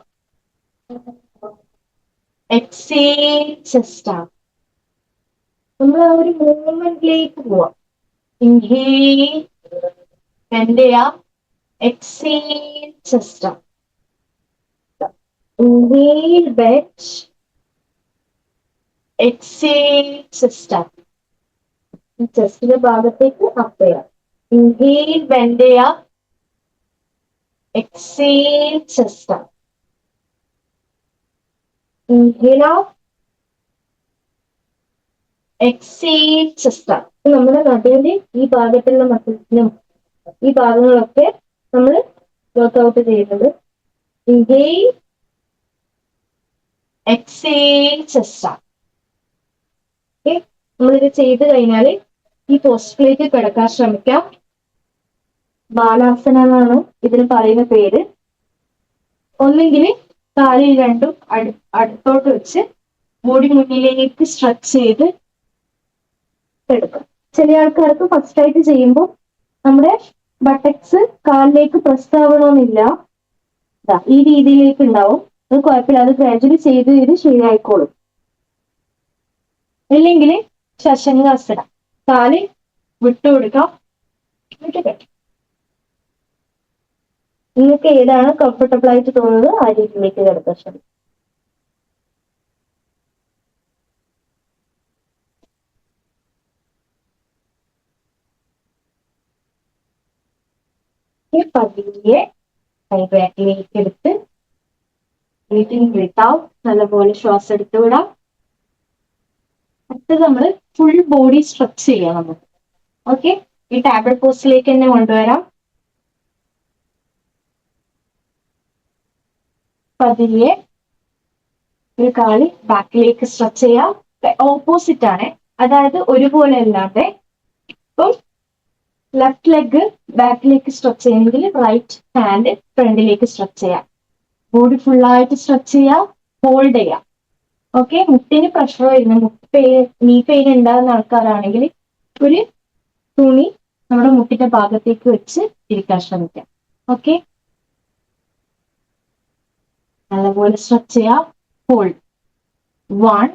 [SPEAKER 1] exhale, chest up. നമ്മൾ ആ ഒരു മൂവ്മെന്റിലേക്ക് പോവാം. ഇൻഹേൽ, ബെൻഡ് ചെയ്യാം. Exhale, chest up. Inhale, bend. Exhale, chest up. ചെസ്റ്റിന്റെ ഭാഗത്തേക്ക് അപ്പ് ചെയ്യാം. ഇൻഹേൽ, ബെൻഡ് ചെയ്യാം. Exhale, chest up. Inhale out, exhale, chest up. നമ്മുടെ നടുവിന്റെ ഈ ഭാഗത്തുള്ള മസിൽസിനും ഈ ഭാഗങ്ങളൊക്കെ നമ്മൾ വർക്ക്ഔട്ട് ചെയ്യുന്നത്. Inhale, exhale, chest up. Okay, നമ്മളിത് ചെയ്ത് കഴിഞ്ഞാൽ ഈ പോസ്റ്റിലേക്ക് കിടക്കാൻ ശ്രമിക്കാം. ബാലാസന എന്നാണ് ഇതിന് പറയുന്ന പേര്. ഒന്നെങ്കിൽ കാലിൽ രണ്ടും അടുത്തോട്ട് വെച്ച് ബോഡി മുന്നിലേക്ക് സ്ട്രെച്ച് ചെയ്ത് എടുക്കാം. ചില ആൾക്കാർക്ക് ഫസ്റ്റ് ആയിട്ട് ചെയ്യുമ്പോൾ നമ്മുടെ ബട്ടക്സ് കാലിലേക്ക് പ്രസ് ആവണമെന്നില്ല. ഈ രീതിയിലേക്ക് ഉണ്ടാവും. അത് കുഴപ്പമില്ല, അത് ഗ്രാജുവലി ചെയ്ത് ചെയ്ത് ശരിയായിക്കോളും. ഇല്ലെങ്കിൽ ശശങ്കാസന, കാല് വിട്ടുകൊടുക്കാം. നിങ്ങൾക്ക് ഏതാണ് കംഫർട്ടബിൾ ആയിട്ട് തോന്നുന്നത് ആ രീതിയിലേക്ക് കിടക്കാൻ ശ്രമിക്കും. പതിയെ കൈബാക്കിലേക്ക് എടുത്ത് ബ്രീത്താവും. നല്ലപോലെ ശ്വാസം എടുത്ത് വിടാം. അടുത്തത് നമ്മൾ ഫുൾ ബോഡി സ്ട്രെച്ച് ചെയ്യാം നമുക്ക്. ഓക്കെ, ഈ ടാബ്ലറ്റ് പോസ്റ്റിലേക്ക് തന്നെ കൊണ്ടുവരാം. പതിയെ ഒരു കാല് ബാക്കിലേക്ക് സ്ട്രെച്ച് ചെയ്യാം. ഓപ്പോസിറ്റ് ആണ്, അതായത് ഒരുപോലെ അല്ലാതെ. ഇപ്പം ലെഫ്റ്റ് ലെഗ് ബാക്കിലേക്ക് സ്ട്രെച്ച് ചെയ്യണമെങ്കിൽ റൈറ്റ് ഹാൻഡ് ഫ്രണ്ടിലേക്ക് സ്ട്രെച്ച് ചെയ്യാം. ബോഡി ഫുള്ളായിട്ട് സ്ട്രെച്ച് ചെയ്യാം, ഹോൾഡ് ചെയ്യാം. ഓക്കെ, മുട്ടിന് പ്രഷർ വരുന്ന നീ പെയിൻ ഉണ്ടാകുന്ന ആൾക്കാരാണെങ്കിൽ ഒരു തുണി നമ്മുടെ മുട്ടിന്റെ ഭാഗത്തേക്ക് വെച്ച് ഇരിക്കാൻ ശ്രമിക്കാം. ഓക്കെ, നല്ലപോലെ സ്ട്രെച്ച് ചെയ്യാം. ഹോൾഡ്. 1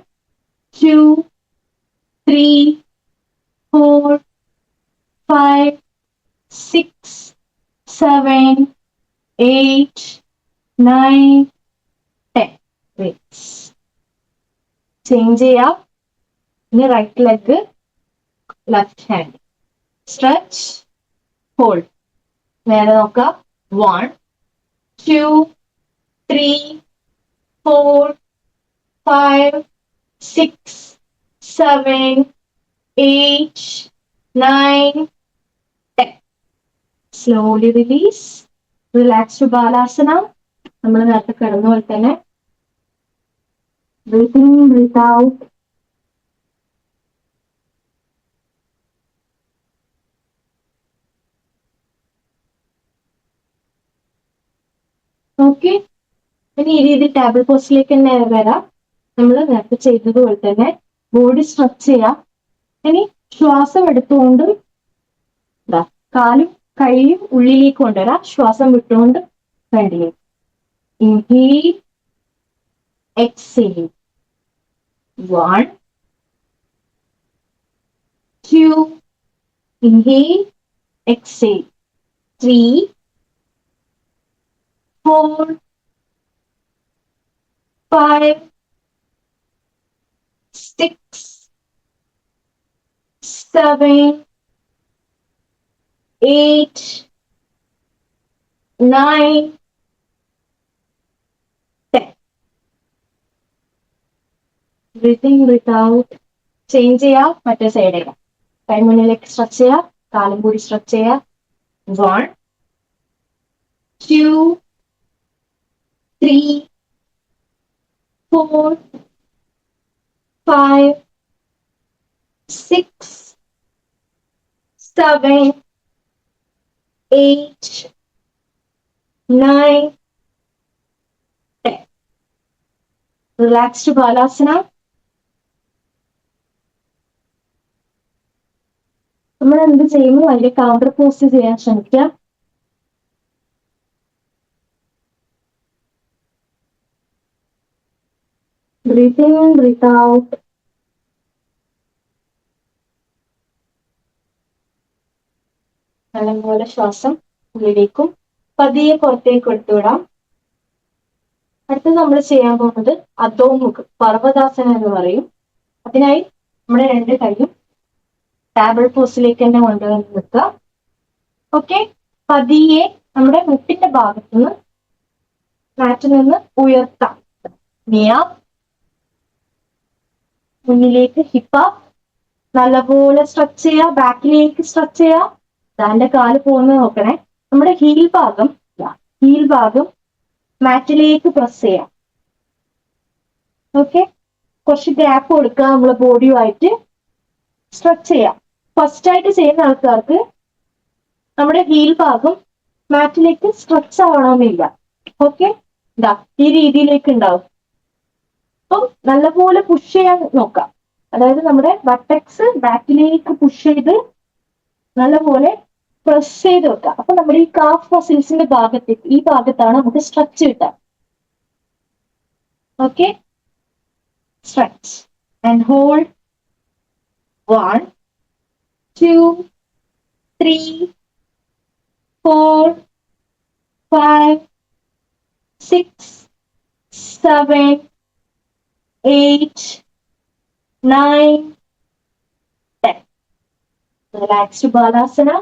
[SPEAKER 1] 2 3 4 5 6 7 8 9 10. ചേഞ്ച് ചെയ്യാം. ഇനി right leg, left hand stretch, hold. നേരെ നോക്കാം. 1 2 3 4 5 6 7 8 9 10. Slowly release. റിലാക്സ്ഡ് ബാലാസന. നമ്മൾ നേരത്തെ കിടന്ന പോലെ തന്നെ breathe in, breathe out. Okay, ഇനി ഈ രീതിയിൽ ടാബിൾ പോസ്റ്റിലേക്ക് തന്നെ വരാം. നമ്മൾ നേരത്തെ ചെയ്തതുപോലെ തന്നെ ബോഡി സ്ട്രെച്ച് ചെയ്യാം. ഇനി ശ്വാസം എടുത്തുകൊണ്ട് കാലും കൈയും ഉള്ളിലേക്ക് കൊണ്ടുവരാം. ശ്വാസം വിട്ടുകൊണ്ട് ഫ്രണ്ടിലേക്ക്. Inhale, exhale. 1 2 inhale, exhale. 3 4 5 6 7 8 9 10. Breathe in, breathe out. Change ചെയ്യാം. മറ്റേ സൈഡ് ചെയ്യാം. കൈ മുന്നിലേക്ക് സ്ട്രെച്ച് ചെയ്യാം, കാലും കൂടി സ്ട്രെച്ച് ചെയ്യാം. 1 2 3 4 5 6 7 8 9 10. Relaxed Balasana. നമ്മൾ എന്ത് ചെയ്യുമ്പോൾ അതിന്റെ കൗണ്ടർ പോസ്റ്റ് ചെയ്യാൻ ശ്രമിക്കാം. Breathe in, breathe out. നല്ലപോലെ ശ്വാസം ഉള്ളിലേക്കും പതിയെ പുറത്തേക്കും എടുത്തുവിടാം. അടുത്തത് നമ്മൾ ചെയ്യാൻ പോകുന്നത് അധോമുഖ് പർവ്വതാസന എന്ന് പറയും. അതിനായി നമ്മുടെ രണ്ട് കൈയും ടാബിൾ പോസ്റ്റിലേക്ക് തന്നെ കൊണ്ടുവന്ന് നിൽക്കുക. ഓക്കെ, പതിയെ നമ്മുടെ മുട്ടിന്റെ ഭാഗത്തുനിന്ന് മാറ്റിൽ നിന്ന് ഉയർത്താം. നിയ മുന്നിലേക്ക്, ഹിപ്പ നല്ലപോലെ സ്ട്രെച്ച് ചെയ്യുക. ബാക്കിലേക്ക് സ്ട്രെച്ച് ചെയ്യുക. ദാന്റെ കാല് പോകുന്നത് നോക്കണേ. നമ്മുടെ ഹീൽ ഭാഗം മാറ്റിലേക്ക് പ്രസ് ചെയ്യാം. ഓക്കെ, കുറച്ച് ഗ്യാപ്പ് കൊടുക്കുക. നമ്മളെ ബോഡിയുമായിട്ട് സ്ട്രെച്ച് ചെയ്യാം. ഫസ്റ്റ് ആയിട്ട് ചെയ്യുന്ന ആൾക്കാർക്ക് നമ്മുടെ ഹീൽ ഭാഗം മാറ്റിലേക്ക് സ്ട്രെച്ച് ആവണമെന്നില്ല. ഓക്കെ, ഇതാ ഈ രീതിയിലേക്ക് ഉണ്ടാവും. അപ്പം നല്ലപോലെ പുഷ് ചെയ്യാൻ നോക്കാം. അതായത് നമ്മുടെ ബട്ടക്സ് ബാക്കിലേക്ക് പുഷ് ചെയ്ത് നല്ലപോലെ പ്രസ് ചെയ്ത് വെക്കാം. അപ്പൊ നമ്മുടെ ഈ കാഫ് മസിൽസിന്റെ ഭാഗത്തേക്ക്, ഈ ഭാഗത്താണ് നമുക്ക് സ്ട്രെച്ച് കിട്ടുക. Okay, stretch and hold. 1, 2, 3, 4, 5, 6, 7, 8, 9, 10. Relaxed Balasana.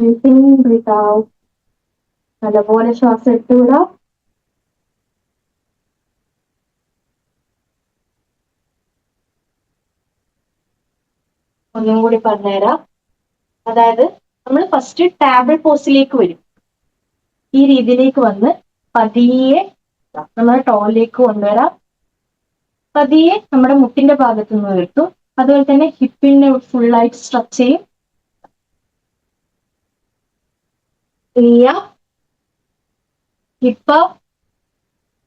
[SPEAKER 1] Breathe in, breathe out. നല്ലപോലെ ശ്വാസം എടുത്തുവിടാം. ഒന്നും കൂടി പറഞ്ഞുതരാം. അതായത് നമ്മൾ ഫസ്റ്റ് ടാബിൾ പോസിലേക്ക് വരും. ഈ രീതിയിലേക്ക് വന്ന് പതിയെ നമ്മുടെ ടോയിലേക്ക് കൊണ്ടുവരാം. പതിയെ നമ്മുടെ മുട്ടിന്റെ ഭാഗത്ത് നിന്ന് വരുത്തും. അതുപോലെ തന്നെ ഹിപ്പിനെ ഫുള്ളായിട്ട് സ്ട്രെച്ച് ചെയ്യും. ഹിപ്പ്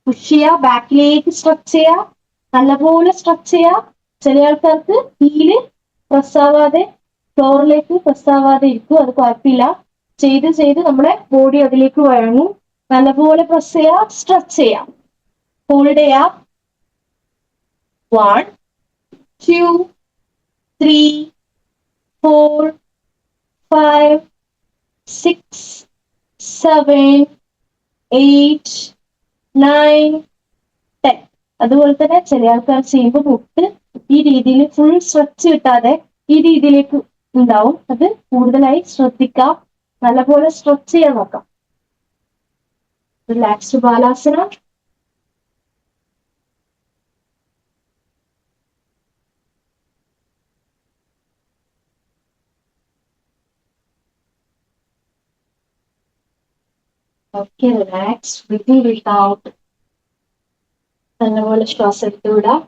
[SPEAKER 1] പുഷ് ചെയ്യുക, ബാക്കിലേക്ക് സ്ട്രെച്ച് ചെയ്യുക, നല്ലപോലെ സ്ട്രെച്ച് ചെയ്യുക. ചില ആൾക്കാർക്ക് ഹീല് പ്രസ് ആവാതെ ഫ്ലോറിലേക്ക് പ്രസ് ആവാതെ ഇരിക്കും, അത് കുഴപ്പമില്ല. ചെയ്ത് ചെയ്ത് നമ്മുടെ ബോഡി അതിലേക്ക് വഴങ്ങും. നല്ലപോലെ പ്രസ് ചെയ്യുക, സ്ട്രെച്ച് ചെയ്യാം, ഹോൾഡ് ചെയ്യാം. 1, 2, 3, 4, 5, 6, 7, 8, 9, 10. അതുപോലെ തന്നെ ചില ആൾക്കാർ ചെയ്യുമ്പോൾ മുട്ട് ഈ രീതിയിൽ ഫുൾ സ്ട്രെച്ച് കിട്ടാതെ ഈ രീതിയിലേക്ക് ഉണ്ടാവും. അത് കൂടുതലായി ശ്രദ്ധിക്കാം. നല്ലപോലെ സ്ട്രെച്ച് ചെയ്യാൻ നോക്കാം. Relaxed Balasana. Okay, relax. Breathe in, breathe out. നല്ലപോലെ ശ്വാസം എടുത്തുവിടാം.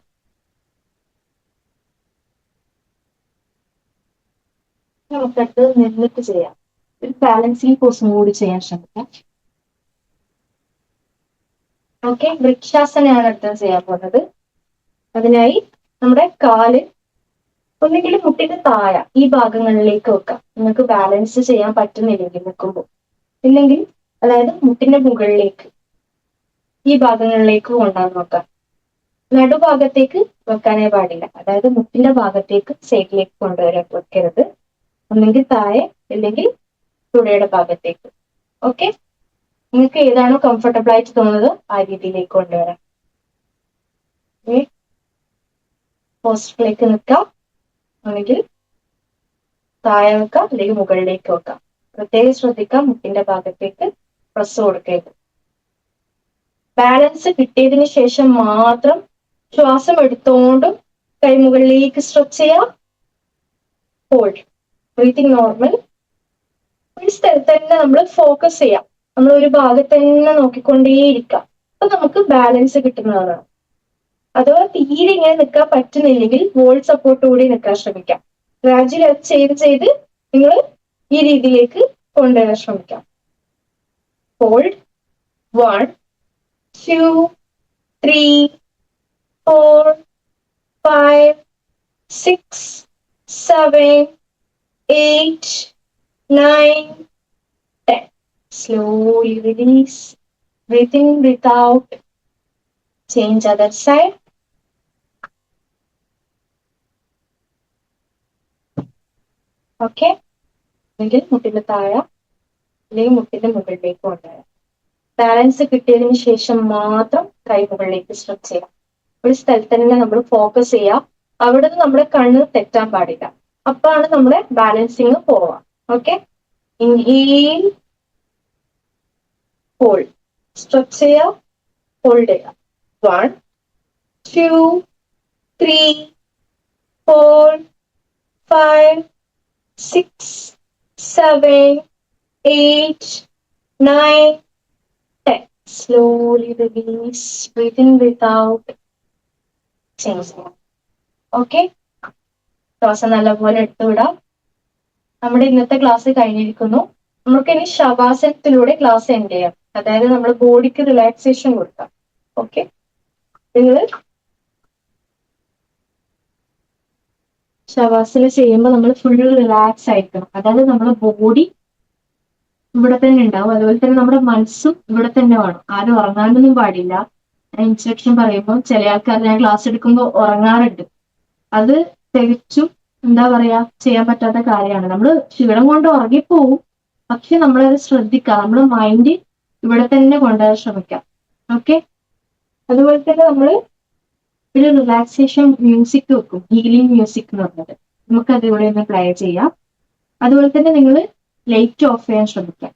[SPEAKER 1] നമുക്കത് നിന്നിട്ട് ചെയ്യാം. ഒരു ബാലൻസിങ് പോസും കൂടി ചെയ്യാൻ ശ്രമിക്കാം. ഓക്കെ, വൃക്ഷാസനയാണ് അടുത്തത് ചെയ്യാൻ പോകുന്നത്. അതിനായി നമ്മുടെ കാല് ഒന്നെങ്കിലും മുട്ടിന്റെ താഴെ ഈ ഭാഗങ്ങളിലേക്ക് വെക്കാം. നിങ്ങൾക്ക് ബാലൻസ് ചെയ്യാൻ പറ്റുന്നില്ലെങ്കിൽ നിൽക്കുമ്പോൾ, ഇല്ലെങ്കിൽ അതായത് മുട്ടിന്റെ മുകളിലേക്ക് ഈ ഭാഗങ്ങളിലേക്ക് കൊണ്ടുവന്ന് നോക്കാം. നടുഭാഗത്തേക്ക് വെക്കാനേ പാടില്ല. അതായത് മുട്ടിന്റെ ഭാഗത്തേക്ക് സൈഡിലേക്ക് കൊണ്ടുവരാൻ വെക്കരുത്. ഒന്നെങ്കിൽ താഴെ, അല്ലെങ്കിൽ തുടയുടെ ഭാഗത്തേക്ക്. ഓക്കെ, നിങ്ങൾക്ക് ഏതാണോ കംഫർട്ടബിൾ ആയിട്ട് തോന്നുന്നത് ആ രീതിയിലേക്ക് കൊണ്ടുവരാം. പോസ്റ്ററിലേക്ക് നിൽക്കാം, അല്ലെങ്കിൽ താഴെ വെക്കാം, അല്ലെങ്കിൽ മുകളിലേക്ക് വെക്കാം. പ്രത്യേകം ശ്രദ്ധിക്കാം, മുട്ടിന്റെ ഭാഗത്തേക്ക് പ്രസ് കൊടുക്കരുത്. ബാലൻസ് കിട്ടിയതിന് ശേഷം മാത്രം ശ്വാസം എടുത്തുകൊണ്ടും കൈമുകളിലേക്ക് സ്ട്രെച്ച് ചെയ്യാം. ഹോൾഡ്. Breathing normal. ഒരു സ്ഥലത്ത് തന്നെ നമ്മൾ ഫോക്കസ് ചെയ്യാം. നമ്മൾ ഒരു ഭാഗത്ത് തന്നെ നോക്കിക്കൊണ്ടേയിരിക്കാം. അപ്പൊ നമുക്ക് ബാലൻസ് കിട്ടുന്നതാണ്. അഥവാ തീരെ ഇങ്ങനെ നിൽക്കാൻ പറ്റുന്നില്ലെങ്കിൽ വോൾ സപ്പോർട്ട് കൂടി നിൽക്കാൻ ശ്രമിക്കാം. ഗ്രാജുവലി അത് ചെയ്ത് ചെയ്ത് നിങ്ങൾ ഈ രീതിയിലേക്ക് കൊണ്ടുവരാൻ ശ്രമിക്കാം. Hold. 1, 2, 3, 4, 5, 6, 7, 8, 9, 10. Slowly release. Breathe in, breathe out. Change other side. Okay, അല്ലെങ്കിൽ മുട്ടിന്റെ താഴെ, അല്ലെങ്കിൽ മുട്ടിന്റെ മുകളിലേക്ക് കൊണ്ടുവരാം. ബാലൻസ് കിട്ടിയതിന് ശേഷം മാത്രം കൈ മുകളിലേക്ക് സ്ട്രെച്ച് ചെയ്യാം. ഒരു സ്ഥലത്ത് തന്നെ നമ്മൾ ഫോക്കസ് ചെയ്യാം. അവിടെ നിന്ന് നമ്മുടെ കണ്ണ് തെറ്റാൻ പാടില്ല. അപ്പാണ് നമ്മുടെ ബാലൻസിങ് പോവാം. Okay, inhale, hold. സ്ട്രെച്ച് ചെയ്യാം, ഹോൾഡ് ചെയ്യാം. 1, 2, 3, 4, 5, 6, 7, 8, 9, 10. Slowly release. Breathe in, breathe out. Change. Okay. ശ്വാസം നല്ലപോലെ എടുത്തുവിടാം. നമ്മുടെ ഇന്നത്തെ ക്ലാസ് കഴിഞ്ഞിരിക്കുന്നു. നമുക്ക് ഇനി ശവാസനത്തിലൂടെ ക്ലാസ് എൻഡ് ചെയ്യാം. അതായത് നമ്മൾ ബോഡിക്ക് റിലാക്സേഷൻ കൊടുക്കാം. ഓക്കെ, നിങ്ങൾ ശവാസന ചെയ്യുമ്പോൾ നമ്മൾ ഫുൾ റിലാക്സ് ആയിരിക്കണം. അതായത് നമ്മുടെ ബോഡി ഇവിടെ തന്നെ ഉണ്ടാവും, അതുപോലെ തന്നെ നമ്മുടെ മനസ്സും ഇവിടെ തന്നെ വേണം. ആരും ഉറങ്ങാനൊന്നും പാടില്ല. ഇൻസ്ട്രക്ഷൻ പറയുമ്പോൾ ചില ആൾക്കാർ ഞാൻ ക്ലാസ് എടുക്കുമ്പോൾ ഉറങ്ങാറുണ്ട്. അത് തികച്ചും എന്താ പറയാ ചെയ്യാൻ പറ്റാത്ത കാര്യമാണ്. നമ്മൾ ക്ഷീണം കൊണ്ട് ഉറങ്ങിപ്പോവും, പക്ഷെ നമ്മളത് ശ്രദ്ധിക്കാം. നമ്മുടെ മൈൻഡ് ഇവിടെ തന്നെ കൊണ്ടുവരാൻ ശ്രമിക്കാം. ഓക്കെ, അതുപോലെ തന്നെ നമ്മൾ ഒരു റിലാക്സേഷൻ മ്യൂസിക് വെക്കും, ഹീലിംഗ് മ്യൂസിക് എന്ന് പറഞ്ഞത്. നമുക്കത് ഇവിടെ ഒന്ന് പ്ലേ ചെയ്യാം. അതുപോലെ തന്നെ നിങ്ങൾ ലൈറ്റ് ഓഫ് ചെയ്യാൻ ശ്രമിക്കാം.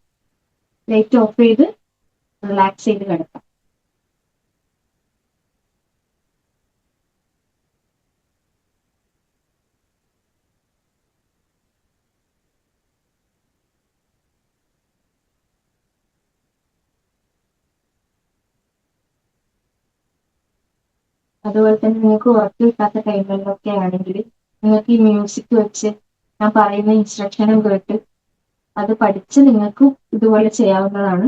[SPEAKER 1] ലൈറ്റ് ഓഫ് ചെയ്ത് റിലാക്സ് ചെയ്ത് കിടക്കാം. അതുപോലെ തന്നെ നിങ്ങൾക്ക് ഉറക്കം കിട്ടാത്ത ടൈമിലൊക്കെ ആണെങ്കിൽ നിങ്ങൾക്ക് ഈ മ്യൂസിക് വെച്ച് ഞാൻ പറയുന്ന ഇൻസ്ട്രക്ഷനും കേട്ട് അത് പഠിച്ച് നിങ്ങൾക്കും ഇതുപോലെ ചെയ്യാവുന്നതാണ്.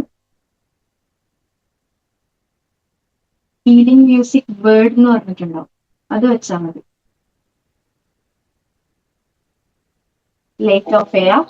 [SPEAKER 1] ഹീലിംഗ് മ്യൂസിക് വേർഡ് എന്ന് പറഞ്ഞിട്ടുണ്ടാവും, അത് വെച്ചാൽ മതി. ലൈറ്റ് ഓഫ് ചെയ്യാം.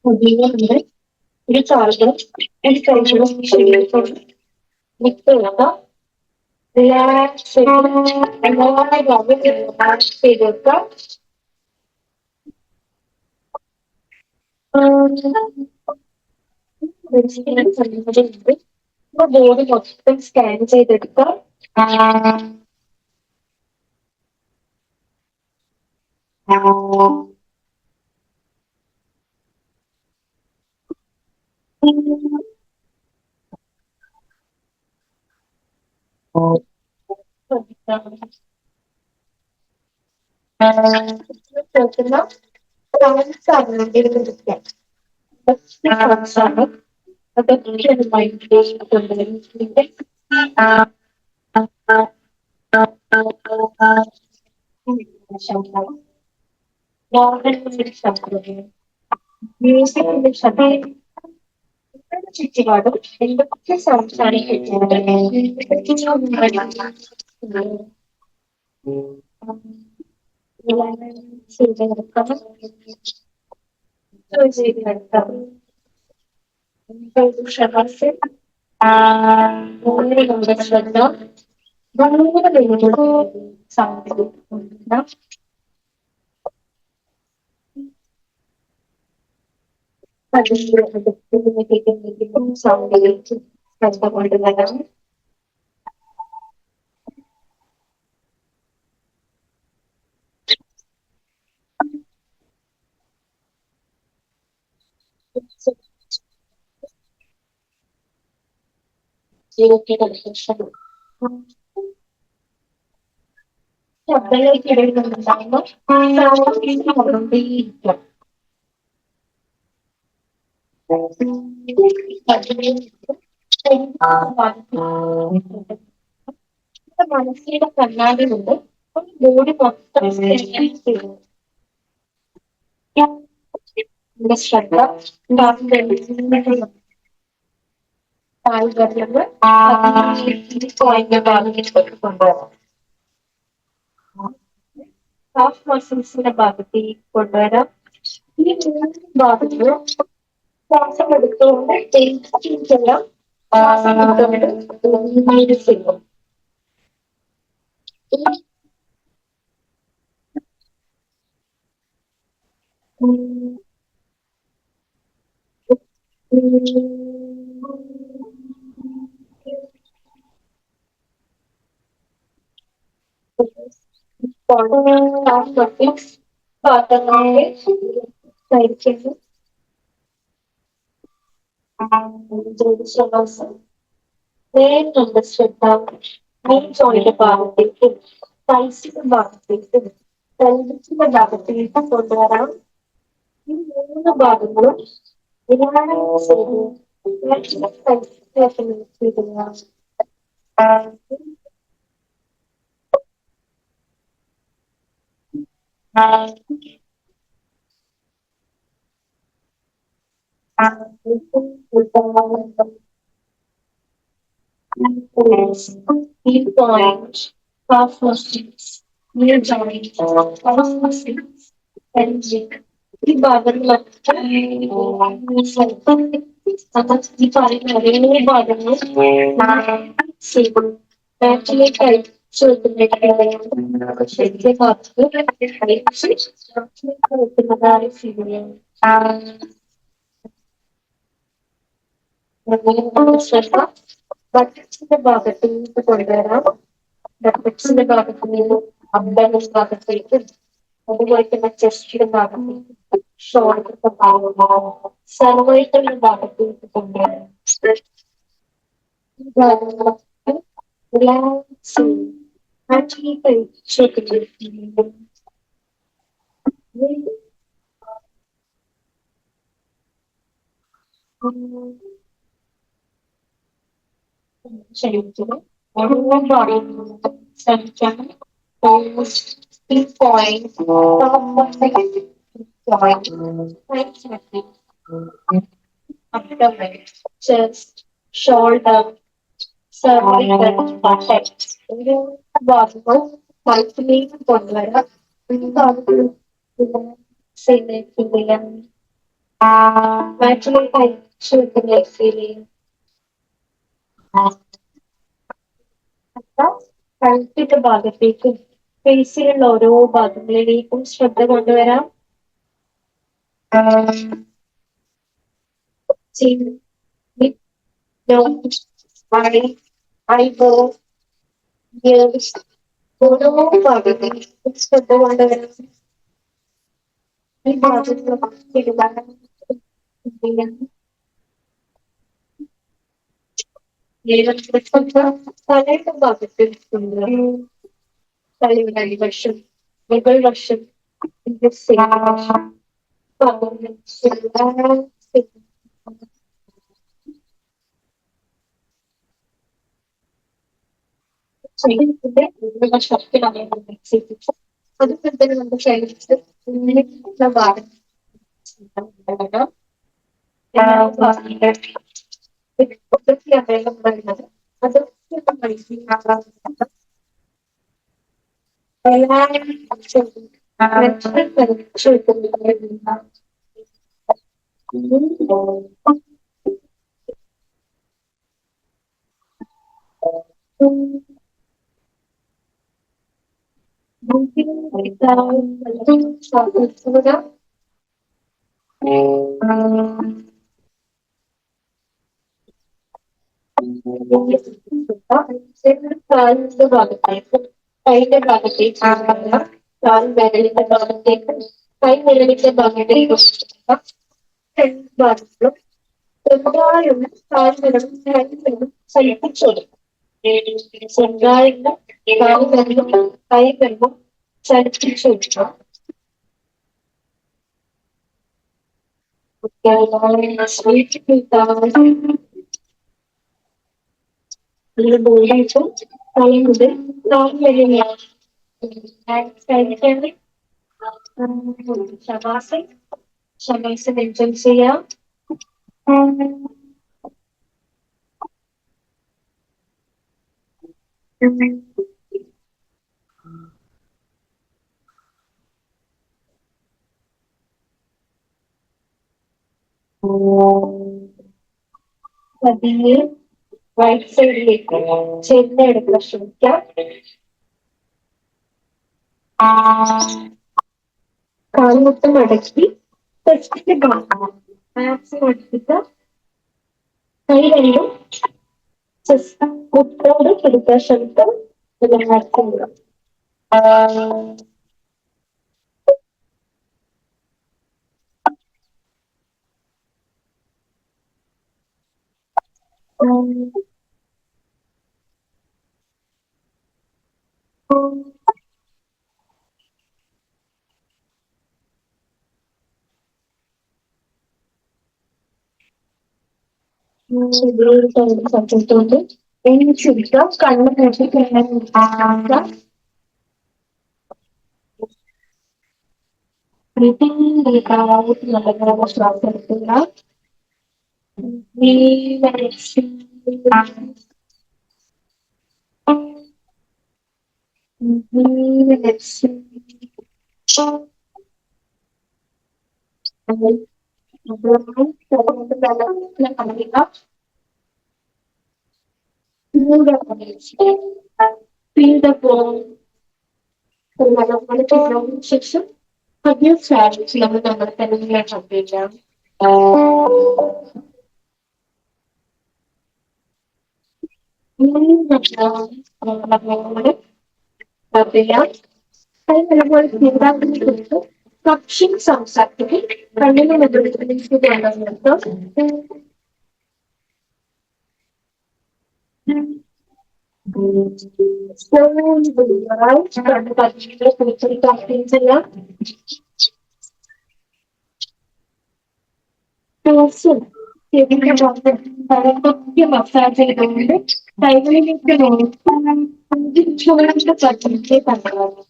[SPEAKER 1] പുതിയ ഒരു ചാർജറും എടുക്കണം. ശരിയായിട്ടുണ്ട്. നിൽക്കുക, റിലാക്സ് ചെയ്തെടുക്കാം. ബോഡി മൊത്തം സ്കാൻ ചെയ്തെടുക്കാം. കേൾക്കുന്ന സംസാരിക്കാം. അതൊക്കെയാണ് മൈൻഡിലേക്ക് കൊണ്ടുവരുന്നത്. നോർമൽ ശബ്ദം, മ്യൂസിക്കിന്റെ ശബ്ദം, ചുറ്റുപാടും എന്തൊക്കെ സംസാരിക്കുന്നത് ശ്രദ്ധ സാധിക്കും. സൗണ്ടിലേക്ക് ശ്രദ്ധ കൊണ്ടുവരാം. ശബ്ദങ്ങൾക്കിടയിൽ നിന്നുണ്ടാകുന്ന കൊണ്ടേയിരിക്കും. മനസ്സിന്റെ കണ്ണാടിലുണ്ട് ബോഡി മൊത്തം ശ്രദ്ധ താല്പര്യങ്ങൾ ഭാഗത്തേക്ക് കൊണ്ടുവരാം. ഹാഫ് മസിൽസിന്റെ ഭാഗത്തേക്ക് കൊണ്ടുവരാം. ഈ മൂന്ന് ഭാഗത്ത് ശ്വാസം എടുത്തുകൊണ്ട് എല്ലാം ശ്വാസം എടുത്തുകൊണ്ട് ചെയ്യും. ജ്യോതിഷാഭാസം വേഗം ശ്രദ്ധ മെയിൻ ജോയിന്റെ ഭാഗത്തേക്ക് പൈസയുടെ ഭാഗത്തേക്ക് pelvic ഭാഗത്തേക്ക് കൊണ്ടുവരാം. ഈ മൂന്ന് ഭാഗങ്ങളും റിലാക്സ് ചെയ്ത് heel point, calf muscles, knee joint, calf muscles, pelvic. ഈ ഭാഗങ്ങളൊക്കെ സ്വല്പം ഈ പറയുന്ന ഒരേ ഭാഗങ്ങൾ ചെയ്തു ബാക്കിലേക്ക് അയച്ചു വെക്കുന്നതായിട്ട് ശരീര ഭാഗത്ത് അയച്ച് വെക്കുന്നതായി ഫീൽ ചെയ്യാം. ശ്രദ്ധ ബട്ടക്സിന്റെ ഭാഗത്തേക്ക് കൊണ്ടുവരാം. ബട്ടക്സിന്റെ ഭാഗത്ത് നിന്ന് അബ്ഡമൻ ഭാഗത്തേക്ക് അതുപോലെ തന്നെ ചെസ്റ്റിന്റെ ഭാഗത്തേക്ക് ഷോൾഡറിന്റെ ഭാഗം സർവൈക്കലിന്റെ ഭാഗത്തേക്ക് കൊണ്ടുവരാം. ഈ ഭാഗങ്ങളൊക്കെ റിലാക്സ് ചെയ്യും. ആക്ച്വലി കഴിച്ചു ശരീരത്തിന് മുഴുവൻ ബോഡിയിൽ ശ്രമിക്കാൻ point abdomen, chest, shoulder, cervical, buttocks. ഒരു ഭാഗങ്ങൾ കഴുത്തിലേക്ക് കൊണ്ടുവരാം. ഈ ഭാഗത്ത് ചെയ്യാം. മാക്സിമം കഴിച്ചു വെക്കുന്ന ഫീൽ ചെയ്യും. കഴുത്തിന്റെ ഭാഗത്തേക്കും ഫേസിലുള്ള ഓരോ ഭാഗങ്ങളിലേക്കും ശ്രദ്ധ കൊണ്ടുവരാം. ഐബ്രോ, ഇയേഴ്സ്, ഓരോ ഭാഗങ്ങളിലേക്കും ശ്രദ്ധ കൊണ്ടുവരാം. ഈ ഭാഗങ്ങളൊക്കെ തലയുടെ ഭാഗത്ത് തലയുടെ അടിവശം മുകൾ വശം ശരീരത്തിന്റെ വശത്തിലാണ് അതുപോലെ തന്നെ നമ്മുടെ ശരീരത്തിൽ ഉള്ള ഭാഗം വരുന്നത് കാലിന്റെ ഭാഗത്തേക്ക് കൈയുടെ ഭാഗത്തേക്ക് കാൽ വിരലിന്റെ ഭാഗത്തേക്ക് കൈ വിരലിന്റെ ഭാഗത്തേക്ക് രണ്ട് ഭാഗങ്ങളും ചെറുതായുള്ള കാൽവിരലും കൈവിരലും ചലിപ്പിച്ചു കൊടുക്കും. ചെറുതായുള്ള കാൽവിരലും കൈവിരലും ചലിപ്പിച്ചു കൊടുക്കുക. ബോഡിക്കും തല മുതൽ കാൽ വരെയാണ് ശവാസം ശവാസം എൻജോയ് ചെയ്യാം. പതിയെ റൈറ്റ് സൈഡിലേക്ക് ചെന്നെടുക്കാൻ ശ്രമിക്കാം. കാൽമുട്ട് മടക്കി ടെസ്റ്റിന്റെ ഭാഗം മാക്സിമം എടുത്തിട്ട് കൈ രണ്ടും ചെസ്റ്റ് മുട്ടോട് എടുക്കാൻ ശ്രമിക്കാം. മാക്സിമം സബ്ജക്റ്റുകൊണ്ട് എണിച്ചിരിക്കുക, കണ്ണ് പൂട്ടി ശ്വാസം എടുക്കുക. ശേഷം പതിയെ സ്വാഗതം നമ്മൾ നമ്മുടെ തന്നെ ശ്രദ്ധിക്കാം. പക്ഷി സംസാരത്തിൽ കണ്ണിന് മസാജ് ചെയ്തുകൊണ്ട് കൈകളിലേക്ക് ചോറിന്റെ ചട്ടത്തെ കണ്ടതാണ്.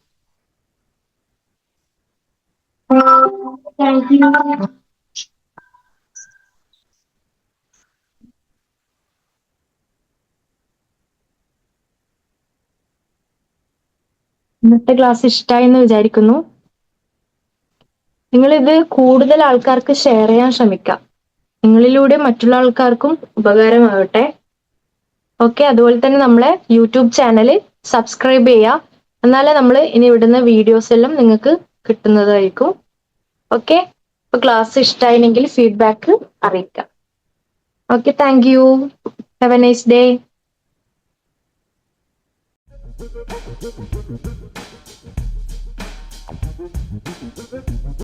[SPEAKER 1] ഇന്നത്തെ ക്ലാസ് ഇഷ്ടമായി എന്ന് വിചാരിക്കുന്നു. നിങ്ങളിത് കൂടുതൽ ആൾക്കാർക്ക് ഷെയർ ചെയ്യാൻ ശ്രമിക്കാം. നിങ്ങളിലൂടെ മറ്റുള്ള ആൾക്കാർക്കും ഉപകാരമാകട്ടെ. ഓക്കെ, അതുപോലെ തന്നെ നമ്മളെ യൂട്യൂബ് ചാനൽ സബ്സ്ക്രൈബ് ചെയ്യുക. എന്നാലേ നമ്മൾ ഇനി വിടുന്ന വീഡിയോസ് എല്ലാം നിങ്ങൾക്ക് കിട്ടുന്നതായിരിക്കും. ഓക്കെ, ഇപ്പൊ ക്ലാസ് ഇഷ്ടമായില്ലെങ്കിൽ ഫീഡ്ബാക്ക് അറിയിക്കാം. Okay, thank you. Have A nice day.